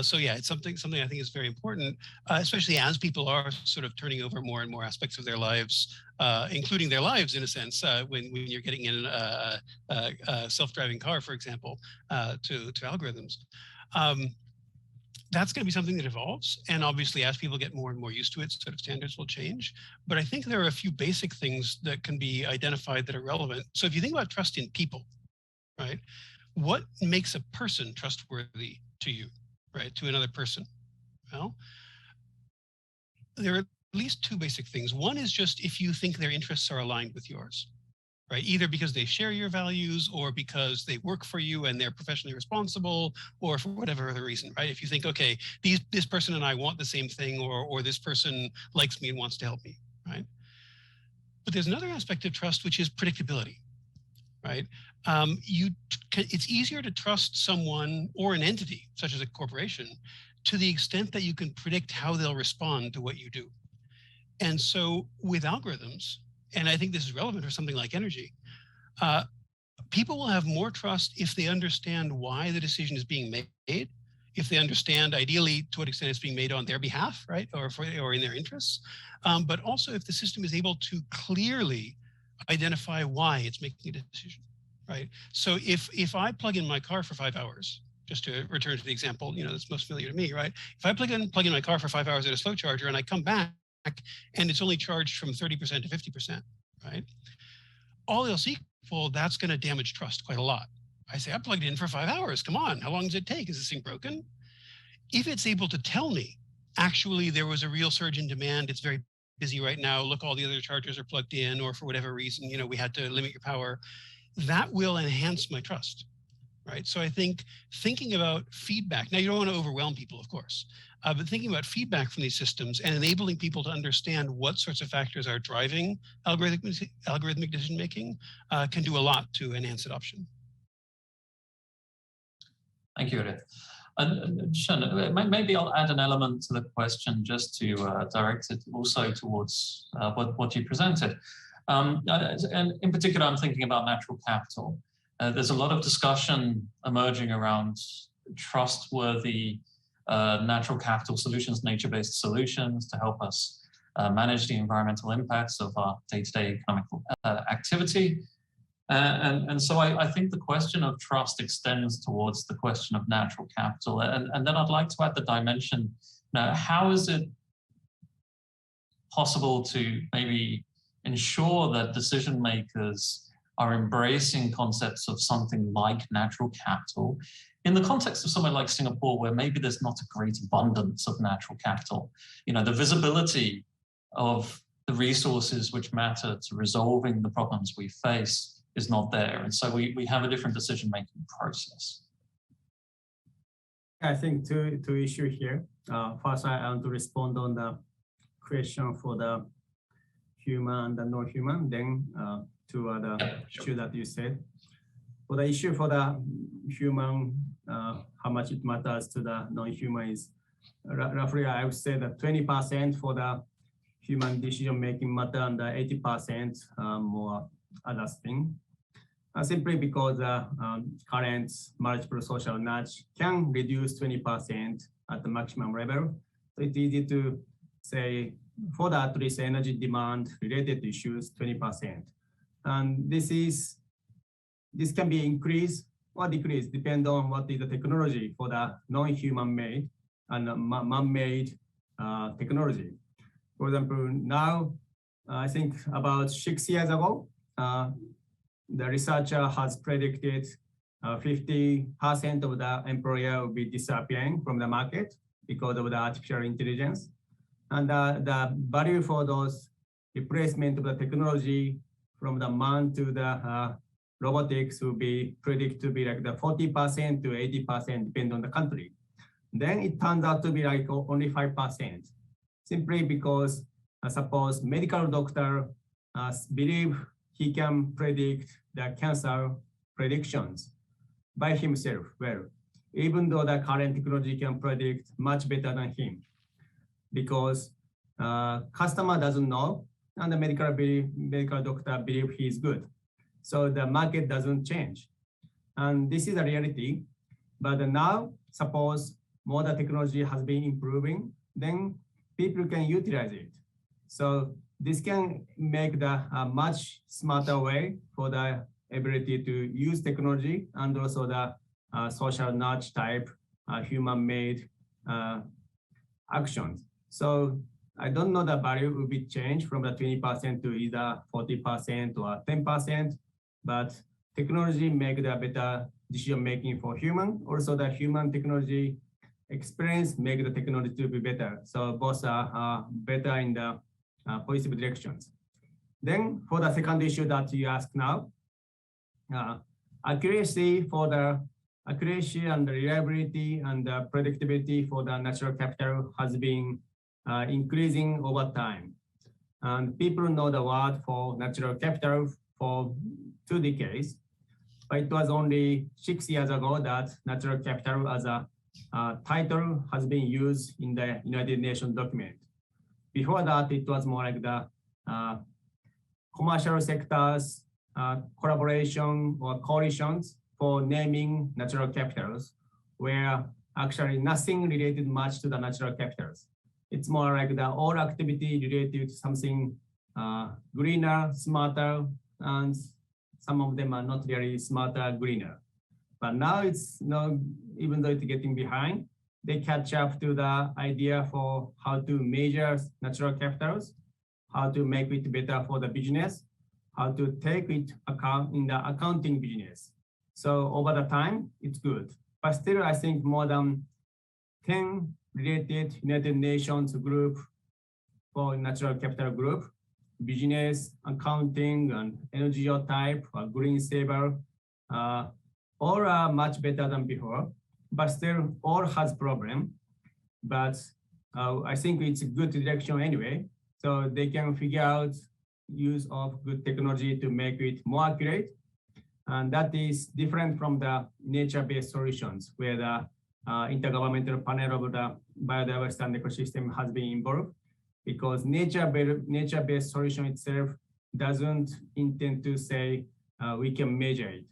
So yeah, it's something I think is very important, especially as people are sort of turning over more and more aspects of their lives, including their lives in a sense, when you're getting in a self-driving car, for example, to algorithms. That's going to be something that evolves, and obviously as people get more and more used to it, sort of standards will change. But I think there are a few basic things that can be identified that are relevant. So if you think about trust in people, right? What makes a person trustworthy to you, right? To another person? Well, there are at least two basic things. One is just if you think their interests are aligned with yours, right? Either because they share your values, or because they work for you and they're professionally responsible, or for whatever other reason, right? If you think, okay, this person and I want the same thing, or this person likes me and wants to help me, right? But there's another aspect of trust, which is predictability, right? It's easier to trust someone or an entity, such as a corporation, to the extent that you can predict how they'll respond to what you do. And so with algorithms, and I think this is relevant for something like energy, people will have more trust if they understand why the decision is being made, if they understand ideally to what extent it's being made on their behalf, right, or in their interests, but also if the system is able to clearly identify why it's making a decision. Right. So if I plug in my car for 5 hours, just to return to the example, that's most familiar to me, right? If I plug in my car for 5 hours at a slow charger and I come back and it's only charged from 30% to 50%, right? All else equal, that's going to damage trust quite a lot. I say, I plugged in for 5 hours. Come on, how long does it take? Is this thing broken? If it's able to tell me, actually, there was a real surge in demand, it's very busy right now, look, all the other chargers are plugged in, or for whatever reason, we had to limit your power, that will enhance my trust, right? So I think thinking about feedback, now you don't want to overwhelm people, of course, but thinking about feedback from these systems and enabling people to understand what sorts of factors are driving algorithmic decision-making can do a lot to enhance adoption. Thank you, Edith. And Shen, maybe I'll add an element to the question just to direct it also towards what you presented. And in particular, I'm thinking about natural capital. There's a lot of discussion emerging around trustworthy natural capital solutions, nature-based solutions to help us manage the environmental impacts of our day-to-day economic activity. And so I think the question of trust extends towards the question of natural capital. And then I'd like to add the dimension, now, how is it possible to maybe ensure that decision makers are embracing concepts of something like natural capital in the context of somewhere like Singapore, where maybe there's not a great abundance of natural capital? The visibility of the resources which matter to resolving the problems we face is not there. And so we have a different decision-making process. I think two issues here. First, I want to respond on the question for the human and the non-human, then to other issue that you said. For the issue for the human, how much it matters to the non-human is roughly, I would say that 20% for the human decision-making matter and the 80% more other thing. Simply because current multiple social nudge can reduce 20% at the maximum level. So it's easy to say for the at least energy demand related issues, 20%. And this can be increased or decreased depending on what is the technology for the non-human made and man-made technology. For example, now, I think about 6 years ago, the researcher has predicted 50% of the employer will be disappearing from the market because of the artificial intelligence. And the value for those replacement of the technology from the man to the robotics will be predicted to be like the 40% to 80% depending on the country. Then it turns out to be like only 5%, simply because suppose medical doctor believe he can predict the cancer predictions by himself. Well, even though the current technology can predict much better than him, because customer doesn't know and the medical doctor believe he is good. So the market doesn't change. And this is a reality. But now, suppose more the technology has been improving, then people can utilize it. So this can make the much smarter way for the ability to use technology and also the social nudge type human-made actions. So I don't know the value will be changed from the 20% to either 40% or 10%, but technology make the better decision making for human. Also the human technology experience make the technology to be better. So both are better in the positive directions. Then for the second issue that you ask now, accuracy and reliability and the predictability for the natural capital has been increasing over time. And people know the word for natural capital for 2 decades, but it was only 6 years ago that natural capital as a title has been used in the United Nations document. Before that, it was more like the commercial sectors, collaboration or coalitions for naming natural capitals, where actually nothing related much to the natural capitals. It's more like the all activity related to something greener, smarter, and some of them are not really smarter, greener. But now it's even though it's getting behind, they catch up to the idea for how to measure natural capitals, how to make it better for the business, how to take it account in the accounting business. So over the time, it's good. But still, I think more than 10 related United Nations group for natural capital group, business, accounting, and energy type, or green saver, all are much better than before, but still all has problem. But I think it's a good direction anyway. So they can figure out use of good technology to make it more accurate. And that is different from the nature-based solutions where the intergovernmental panel of the biodiversity and ecosystem has been involved, because nature-based solution itself doesn't intend to say we can measure it.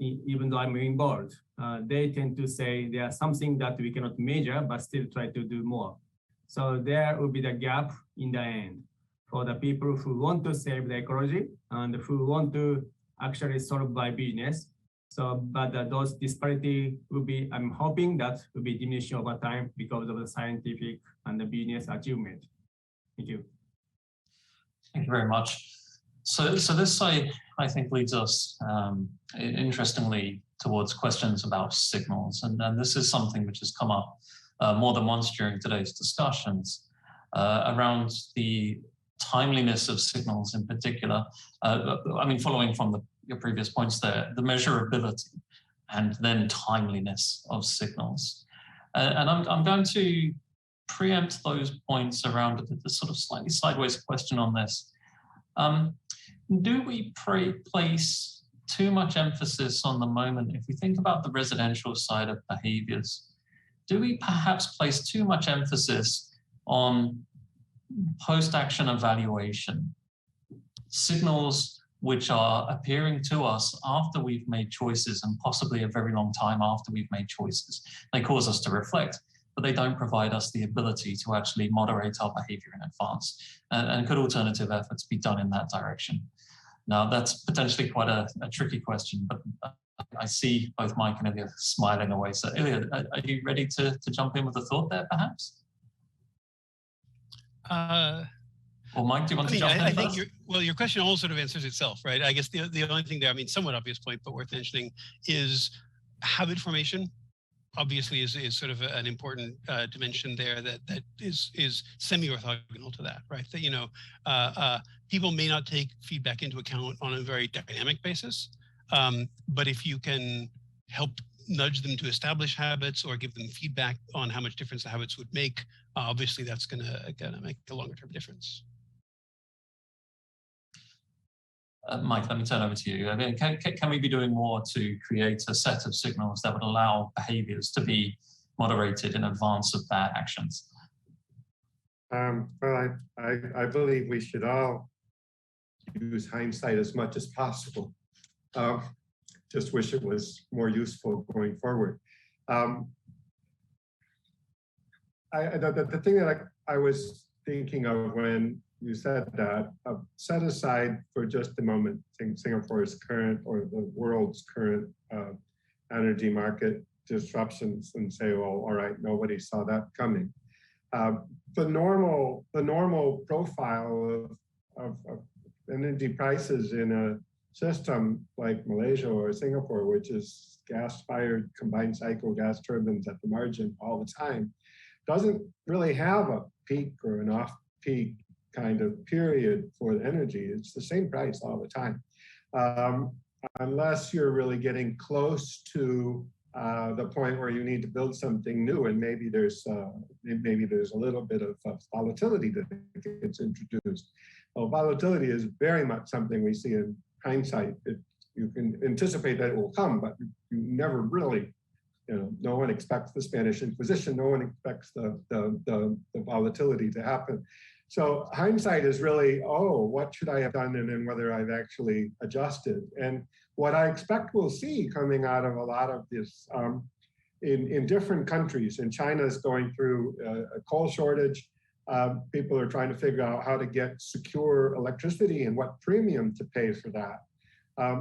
Even though I'm involved, they tend to say there's something that we cannot measure, but still try to do more. So there will be the gap in the end for the people who want to save the ecology and who want to actually solve by business. So, but those disparity will be, I'm hoping that will be diminishing over time because of the scientific and the business achievement. Thank you. Thank you very much. So this I think leads us interestingly towards questions about signals, and this is something which has come up more than once during today's discussions around the timeliness of signals in particular. I mean, following from your previous points there, the measurability and then timeliness of signals. And I'm going to preempt those points around the sort of slightly sideways question on this. Do we place too much emphasis on the moment? If we think about the residential side of behaviors, do we perhaps place too much emphasis on post-action evaluation, signals which are appearing to us after we've made choices, and possibly a very long time after we've made choices. They cause us to reflect, but they don't provide us the ability to actually moderate our behavior in advance. And could alternative efforts be done in that direction? Now, that's potentially quite a tricky question, but I see both Mike and Ilya smiling away. So Ilya, are you ready to jump in with a thought there, perhaps? Or Mike, do you want to jump in? I think your question all sort of answers itself, right? I guess the only thing there, I mean, somewhat obvious point, but worth mentioning, is habit formation. Obviously, is sort of an important dimension there that is semi-orthogonal to that, right? That people may not take feedback into account on a very dynamic basis, but if you can help nudge them to establish habits or give them feedback on how much difference the habits would make, obviously that's gonna make a longer-term difference. Mike, let me turn over to you. I mean, can we be doing more to create a set of signals that would allow behaviors to be moderated in advance of bad actions? Well, I believe we should all use hindsight as much as possible. Just wish it was more useful going forward. The thing that I was thinking of when you said that, set aside for just a moment Singapore's current or the world's current energy market disruptions and say, well, all right, nobody saw that coming. The normal profile of energy prices in a system like Malaysia or Singapore, which is gas-fired combined cycle gas turbines at the margin all the time, doesn't really have a peak or an off-peak kind of period for the energy. It's the same price all the time, unless you're really getting close to the point where you need to build something new, and maybe there's a little bit of volatility that gets introduced. Well, volatility is very much something we see in hindsight. You can anticipate that it will come, but you never really, no one expects the Spanish Inquisition. No one expects the volatility to happen. So hindsight is really, oh, what should I have done, and then whether I've actually adjusted. And what I expect we'll see coming out of a lot of this in different countries, and China is going through a coal shortage. People are trying to figure out how to get secure electricity and what premium to pay for that.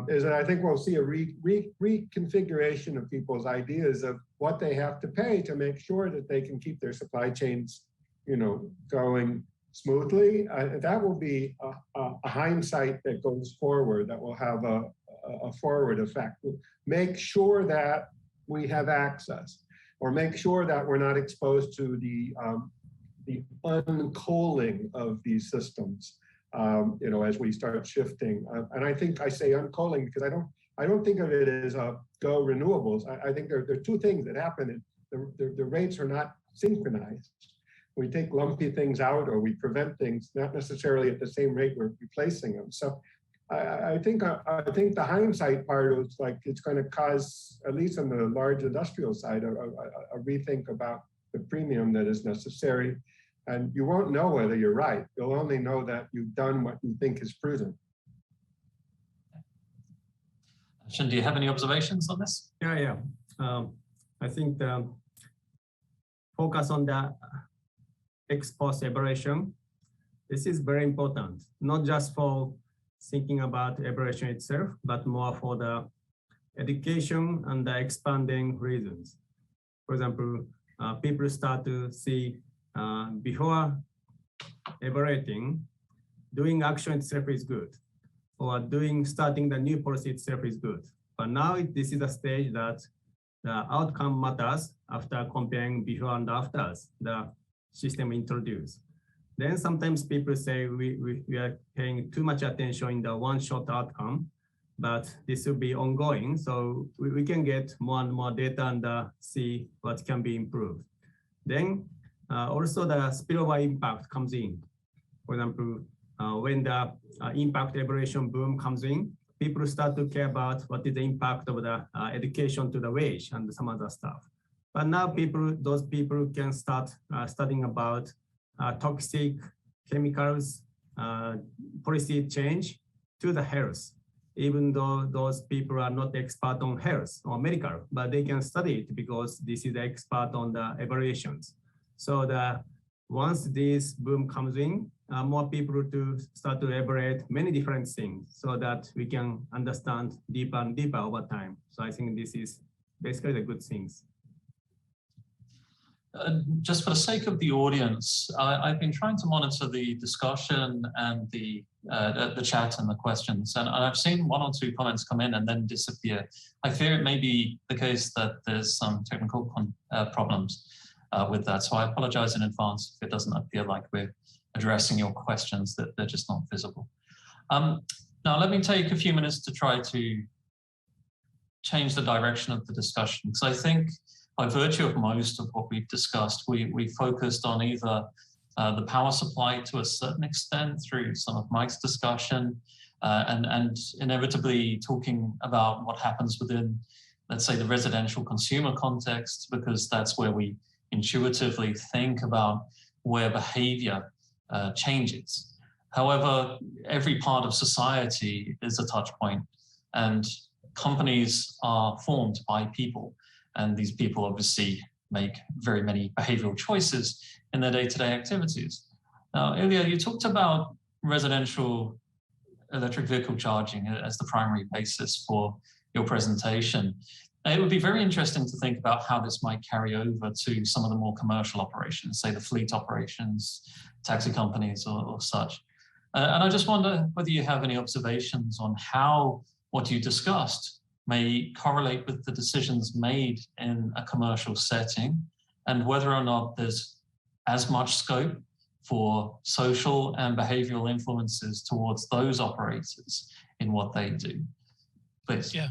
Is that I think we'll see a reconfiguration of people's ideas of what they have to pay to make sure that they can keep their supply chains, going smoothly. That will be a hindsight that goes forward, that will have a forward effect. Make sure that we have access, or make sure that we're not exposed to the uncoaling of these systems, as we start shifting. And I think I say uncoaling because I don't think of it as go renewables. I think there are two things that happen. The rates are not synchronized. We take lumpy things out, or we prevent things not necessarily at the same rate we're replacing them. So I think the hindsight part is like it's going to cause, at least on the large industrial side, a rethink about the premium that is necessary. And you won't know whether you're right. You'll only know that you've done what you think is prudent. Shin, do you have any observations on this? Yeah. I think the focus on the ex-post evaluation, this is very important, not just for thinking about evaluation itself, but more for the education and the expanding reasons. For example, people start to see before evaluating, doing action itself is good, or starting the new policy itself is good. But now this is a stage that the outcome matters after comparing before and after the system introduced. Then sometimes people say we are paying too much attention in the one-shot outcome, but this will be ongoing. So we can get more and more data and see what can be improved. Then also the spillover impact comes in. For example, when the impact evaluation boom comes in, people start to care about what is the impact of the education to the wage and some other stuff. But now those people can start studying about toxic chemicals, policy change, to the health, even though those people are not expert on health or medical, but they can study it because this is the expert on the evaluations. So once this boom comes in, more people to start to evaluate many different things so that we can understand deeper and deeper over time. So I think this is basically the good things. Just for the sake of the audience, I've been trying to monitor the discussion and the chat and the questions, and I've seen one or two comments come in and then disappear. I fear it may be the case that there's some technical problems with that, so I apologize in advance if it doesn't appear like we're addressing your questions, that they're just not visible. Now, let me take a few minutes to try to change the direction of the discussion, because I think by virtue of most of what we've discussed, we focused on either the power supply to a certain extent through some of Mike's discussion, and inevitably talking about what happens within, let's say, the residential consumer context, because that's where we intuitively think about where behavior changes. However, every part of society is a touch point, and companies are formed by people. And these people obviously make very many behavioral choices in their day-to-day activities. Now, Ilya, you talked about residential electric vehicle charging as the primary basis for your presentation. It would be very interesting to think about how this might carry over to some of the more commercial operations, say the fleet operations, taxi companies or such. And I just wonder whether you have any observations on how what you discussed may correlate with the decisions made in a commercial setting, and whether or not there's as much scope for social and behavioral influences towards those operators in what they do. Please. Yeah.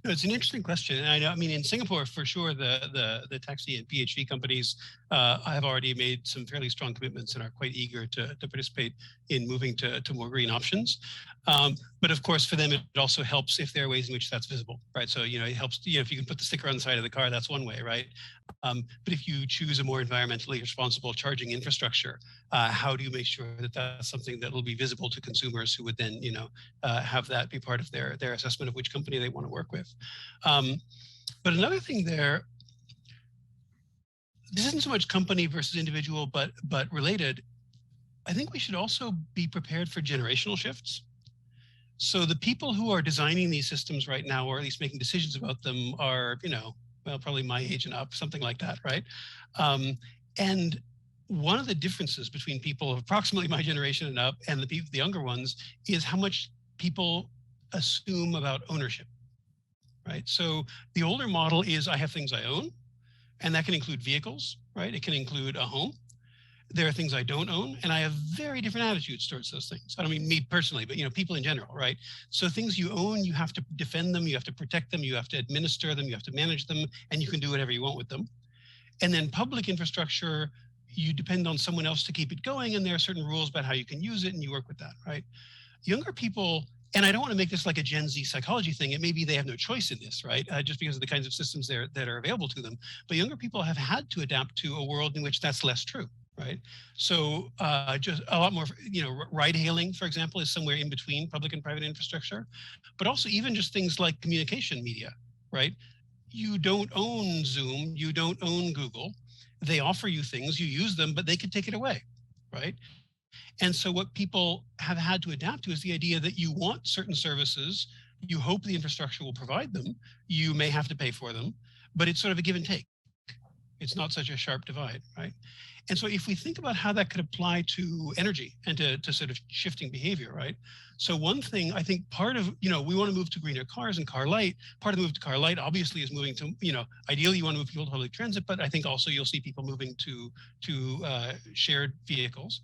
No, it's an interesting question. And I know, I mean, in Singapore, for sure, the taxi and PHV companies have already made some fairly strong commitments and are quite eager to participate in moving to more green options. But of course, for them, it also helps if there are ways in which that's visible, right? So, it helps, if you can put the sticker on the side of the car, that's one way, right? But if you choose a more environmentally responsible charging infrastructure, how do you make sure that that's something that will be visible to consumers who would then, have that be part of their assessment of which company they want to work with? But another thing there, this isn't so much company versus individual, but related. I think we should also be prepared for generational shifts. So the people who are designing these systems right now, or at least making decisions about them, are, well, probably my age and up, something like that, right? And one of the differences between people of approximately my generation and up and the younger ones is how much people assume about ownership, right? So the older model is I have things I own, and that can include vehicles, right? It can include a home. There are things I don't own, and I have very different attitudes towards those things. I don't mean me personally, but people in general, right? So things you own, you have to defend them, you have to protect them, you have to administer them, you have to manage them, and you can do whatever you want with them. And then public infrastructure, you depend on someone else to keep it going, and there are certain rules about how you can use it, and you work with that, right? Younger people, and I don't want to make this like a Gen Z psychology thing. It may be they have no choice in this, right? Just because of the kinds of systems that are available to them. But younger people have had to adapt to a world in which that's less true. Right. So just a lot more, ride hailing, for example, is somewhere in between public and private infrastructure, but also even just things like communication media, right? You don't own Zoom, you don't own Google. They offer you things, you use them, but they could take it away, right? And so what people have had to adapt to is the idea that you want certain services, you hope the infrastructure will provide them, you may have to pay for them, but it's sort of a give and take. It's not such a sharp divide, right? And so if we think about how that could apply to energy and to sort of shifting behavior, right? So one thing I think part of, we want to move to greener cars and car light. Part of the move to car light obviously is moving to, ideally you want to move people to public transit, but I think also you'll see people moving to shared vehicles.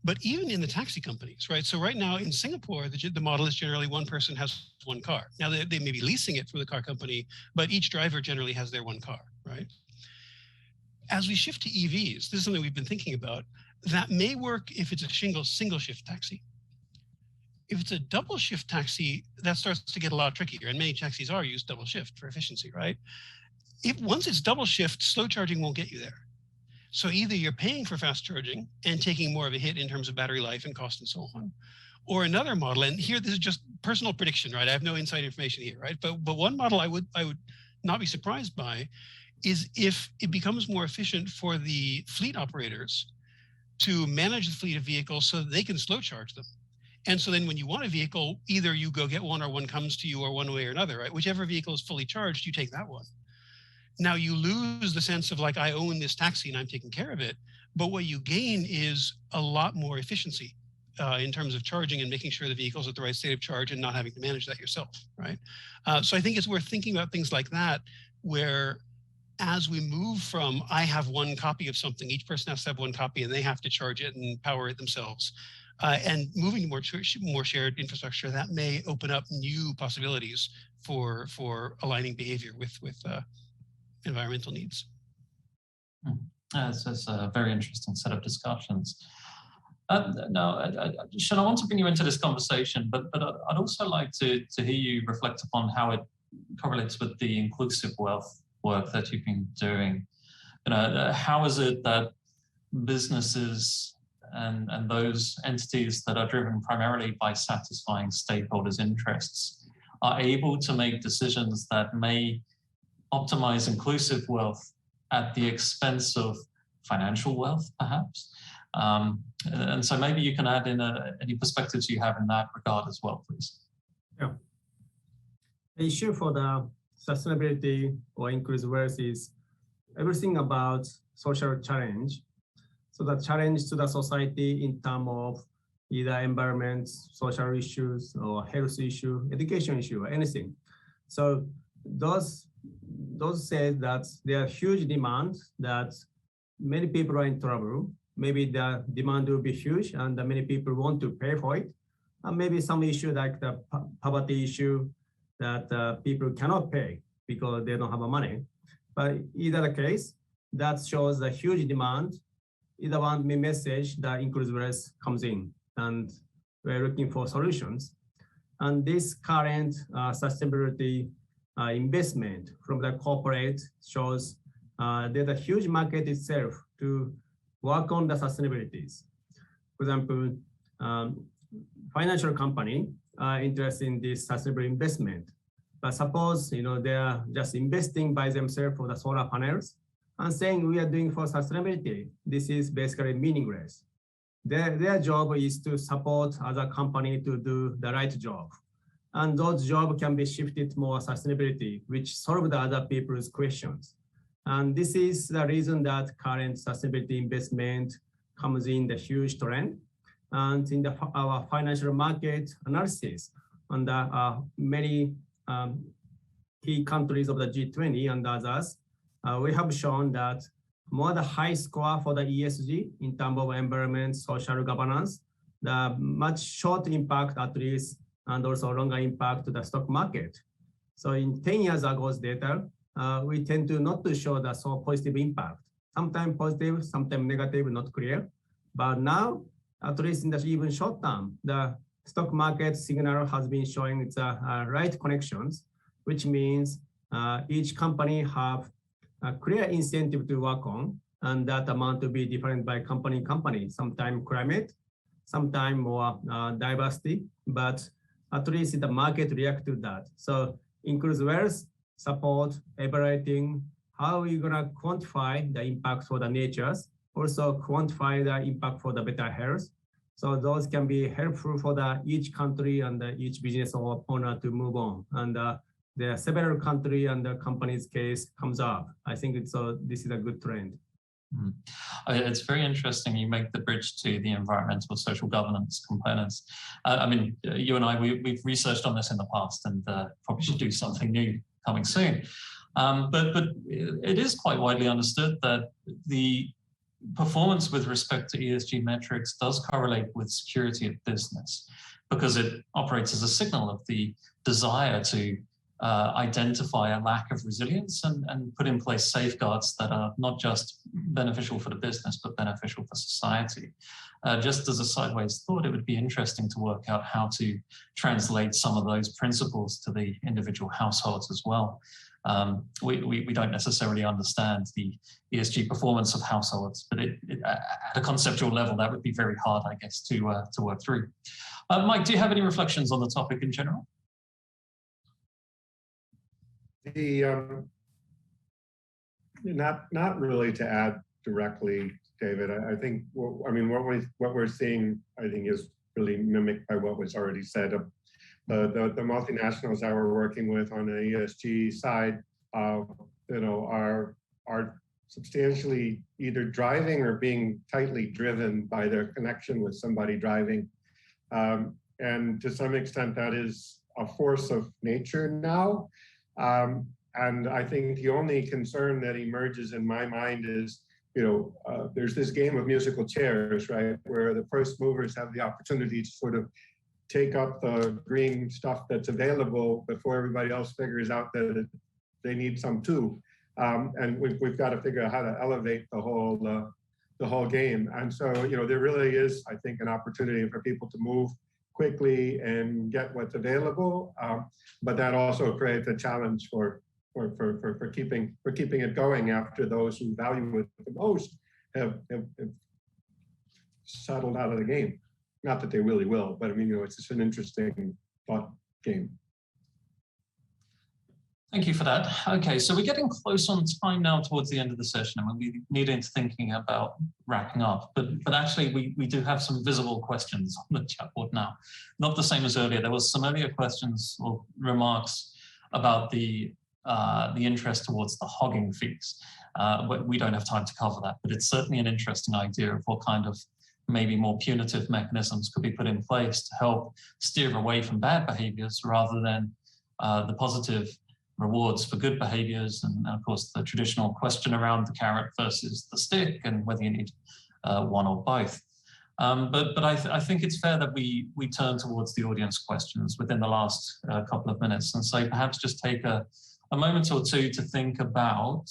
But even in the taxi companies, right? So right now in Singapore, the model is generally one person has one car. Now they may be leasing it through the car company, but each driver generally has their one car, right? As we shift to EVs, this is something we've been thinking about, that may work if it's a single shift taxi. If it's a double shift taxi, that starts to get a lot trickier, and many taxis are used double shift for efficiency, right? Once it's double shift, slow charging won't get you there. So either you're paying for fast charging and taking more of a hit in terms of battery life and cost and so on, Or another model, and here this is just personal prediction, right? I have no inside information here, right? But one model I would not be surprised by is if it becomes more efficient for the fleet operators to manage the fleet of vehicles so that they can slow charge them. And so then when you want a vehicle, either you go get one or one comes to you, or one way or another, right? Whichever vehicle is fully charged, you take that one. Now you lose the sense of like, I own this taxi and I'm taking care of it. But what you gain is a lot more efficiency in terms of charging and making sure the vehicle's at the right state of charge and not having to manage that yourself, right? So I think it's worth thinking about things like that, where as we move from, I have one copy of something, each person has to have one copy and they have to charge it and power it themselves. And moving to more shared infrastructure, that may open up new possibilities for aligning behavior with environmental needs. This is a very interesting set of discussions. Now, Sean, I want to bring you into this conversation, but I'd also like to hear you reflect upon how it correlates with the inclusive wealth work that you've been doing. How is it that businesses and those entities that are driven primarily by satisfying stakeholders' interests are able to make decisions that may optimize inclusive wealth at the expense of financial wealth, perhaps? And so maybe you can add in any perspectives you have in that regard as well, please. Yeah. The issue for the sustainability or inclusive wealth is everything about social challenge. So the challenge to the society in terms of either environment, social issues, or health issue, education issue, or anything. So those say that there are huge demands that many people are in trouble. Maybe the demand will be huge and many people want to pay for it. And maybe some issue like the poverty issue that people cannot pay because they don't have money. But either the case, that shows the huge demand. Either one message that inclusiveness comes in, and we're looking for solutions. And this current sustainability investment from the corporate shows there's a huge market itself to work on the sustainabilities. For example, financial company are interested in this sustainable investment. But suppose they are just investing by themselves for the solar panels and saying we are doing for sustainability. This is basically meaningless. Their job is to support other company to do the right job. And those jobs can be shifted more sustainability, which solve the other people's questions. And this is the reason that current sustainability investment comes in the huge trend. And in our financial market analysis, and many key countries of the G20 and others, we have shown that more the high score for the ESG in terms of environment, social governance, the much short impact at least, and also longer impact to the stock market. So in 10 years ago's data, we tend to not to show the so positive impact. Sometimes positive, sometimes negative, not clear. But now, at least in the even short term, the stock market signal has been showing it's right connections, which means each company have a clear incentive to work on, and that amount to be different by company. Sometimes climate, sometimes more diversity, but at least the market react to that. So inclusive wealth support evaluating how we're gonna quantify the impact for the natures, also quantify the impact for the better health. So those can be helpful for each country and each business owner to move on. And there are several countries and the company's case comes up. I think this is a good trend. It's very interesting you make the bridge to the environmental social governance components. I mean, you and I, we've researched on this in the past and probably should do something new coming soon. But it is quite widely understood that the performance with respect to ESG metrics does correlate with security of business because it operates as a signal of the desire to identify a lack of resilience and put in place safeguards that are not just beneficial for the business, but beneficial for society. Just as a sideways thought, it would be interesting to work out how to translate some of those principles to the individual households as well. We don't necessarily understand the ESG performance of households, but at a conceptual level, that would be very hard, I guess, to work through. Mike, do you have any reflections on the topic in general? Not really to add directly, David. I think, what we're seeing, I think, is really mimicked by what was already said. The multinationals that we're working with on the ESG side, are substantially either driving or being tightly driven by their connection with somebody driving. And to some extent, that is a force of nature now. And I think the only concern that emerges in my mind is, there's this game of musical chairs, right, where the first movers have the opportunity to sort of take up the green stuff that's available before everybody else figures out that they need some too. And we've got to figure out how to elevate the whole game. And so, there really is, I think, an opportunity for people to move quickly and get what's available. But that also creates a challenge for keeping it going after those who value it the most have settled out of the game. Not that they really will, but it's just an interesting thought game. Thank you for that. Okay, so we're getting close on time now towards the end of the session, and we need into thinking about wrapping up. But actually, we do have some visible questions on the chat board now. Not the same as earlier. There was some earlier questions or remarks about the interest towards the hogging fees. But we don't have time to cover that, but it's certainly an interesting idea of what kind of maybe more punitive mechanisms could be put in place to help steer away from bad behaviors rather than the positive rewards for good behaviors. And of course, the traditional question around the carrot versus the stick and whether you need one or both. But I think it's fair that we turn towards the audience questions within the last couple of minutes. And so perhaps just take a moment or two to think about,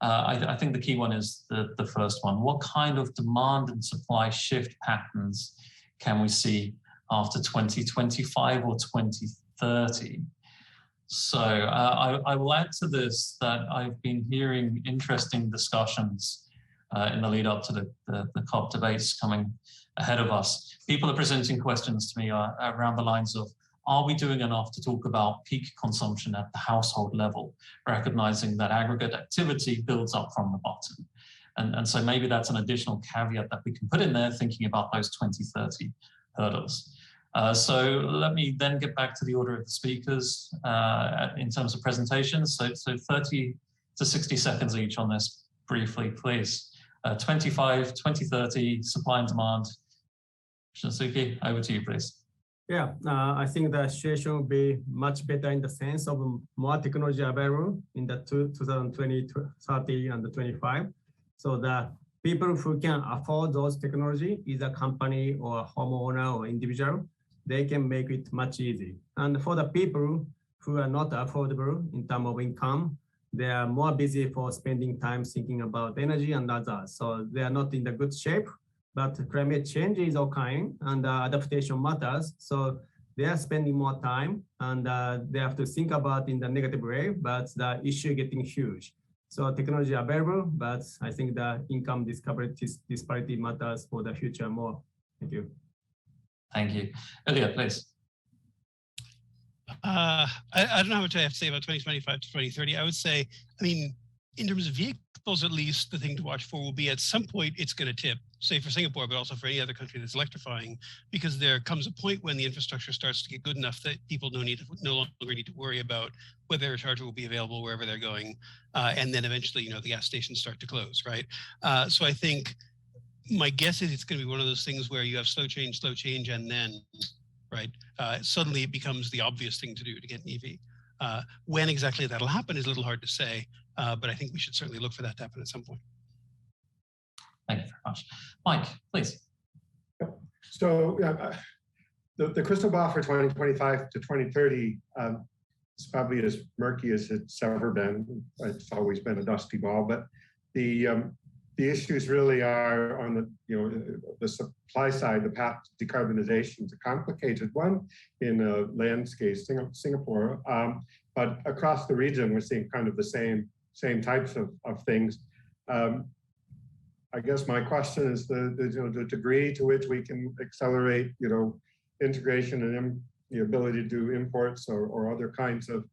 I think the key one is the first one. What kind of demand and supply shift patterns can we see after 2025 or 2030? So I will add to this that I've been hearing interesting discussions in the lead up to the COP debates coming ahead of us. People are presenting questions to me around the lines of, are we doing enough to talk about peak consumption at the household level, recognizing that aggregate activity builds up from the bottom? And so maybe that's an additional caveat that we can put in there, thinking about those 2030 hurdles. So let me then get back to the order of the speakers in terms of presentations. So 30 to 60 seconds each on this briefly, please. 25, 2030, supply and demand. Shunsuke, over to you, please. Yeah, I think the situation will be much better in the sense of more technology available in the 2020, 30, and 25. So the people who can afford those technology, either company or homeowner or individual, they can make it much easier. And for the people who are not affordable in terms of income, they are more busy for spending time thinking about energy and others. So they are not in the good shape. But climate change is occurring and adaptation matters. So they are spending more time and they have to think about in the negative way, but the issue getting huge. So technology available, but I think the income disparity matters for the future more. Thank you. Thank you. Elliot, please. I don't know how much I have to say about 2025 to 2030. I would say, in terms of vehicles, at least the thing to watch for will be at some point it's going to tip, say for Singapore, but also for any other country that's electrifying, because there comes a point when the infrastructure starts to get good enough that people no longer need to worry about whether a charger will be available wherever they're going. And then eventually, the gas stations start to close, right? So I think my guess is it's going to be one of those things where you have slow change, and then, right, suddenly it becomes the obvious thing to do to get an EV. When exactly that'll happen is a little hard to say, but I think we should certainly look for that to happen at some point. Thank you very much. Mike, please. So the crystal ball for 2025 to 2030 is probably as murky as it's ever been. It's always been a dusty ball, but the issues really are on the supply side. The path to decarbonization is a complicated one in a landscape, Singapore, but across the region we're seeing kind of the same types of things. I guess my question is the degree to which we can accelerate, integration and the ability to do imports or other kinds of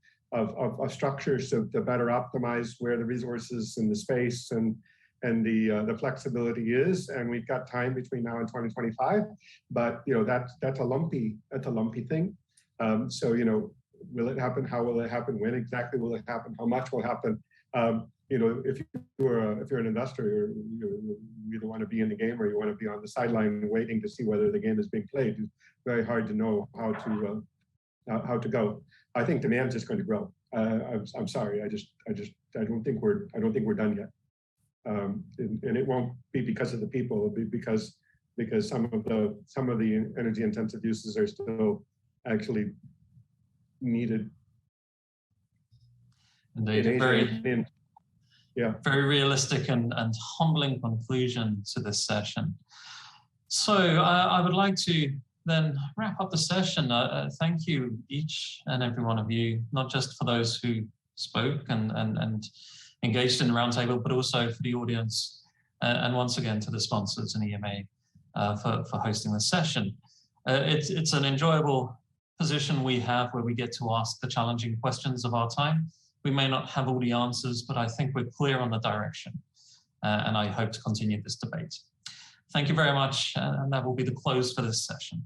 structures to better optimize where the resources and the space and the flexibility is. And we've got time between now and 2025, but that's a lumpy thing. So will it happen? How will it happen? When exactly will it happen? How much will happen? If you're an investor, you either want to be in the game or you want to be on the sideline waiting to see whether the game is being played. It's very hard to know how to go. I think demand is going to grow. I'm sorry. I don't think we're done yet. And it won't be because of the people. It'll be because some of the energy intensive uses are still actually needed. Indeed, very realistic and humbling conclusion to this session. So I would like to then wrap up the session. Thank you, each and every one of you, not just for those who spoke and engaged in the roundtable, but also for the audience, and once again to the sponsors and EMA for hosting this session. It's an enjoyable position we have where we get to ask the challenging questions of our time. We may not have all the answers, but I think we're clear on the direction, and I hope to continue this debate. Thank you very much, and that will be the close for this session.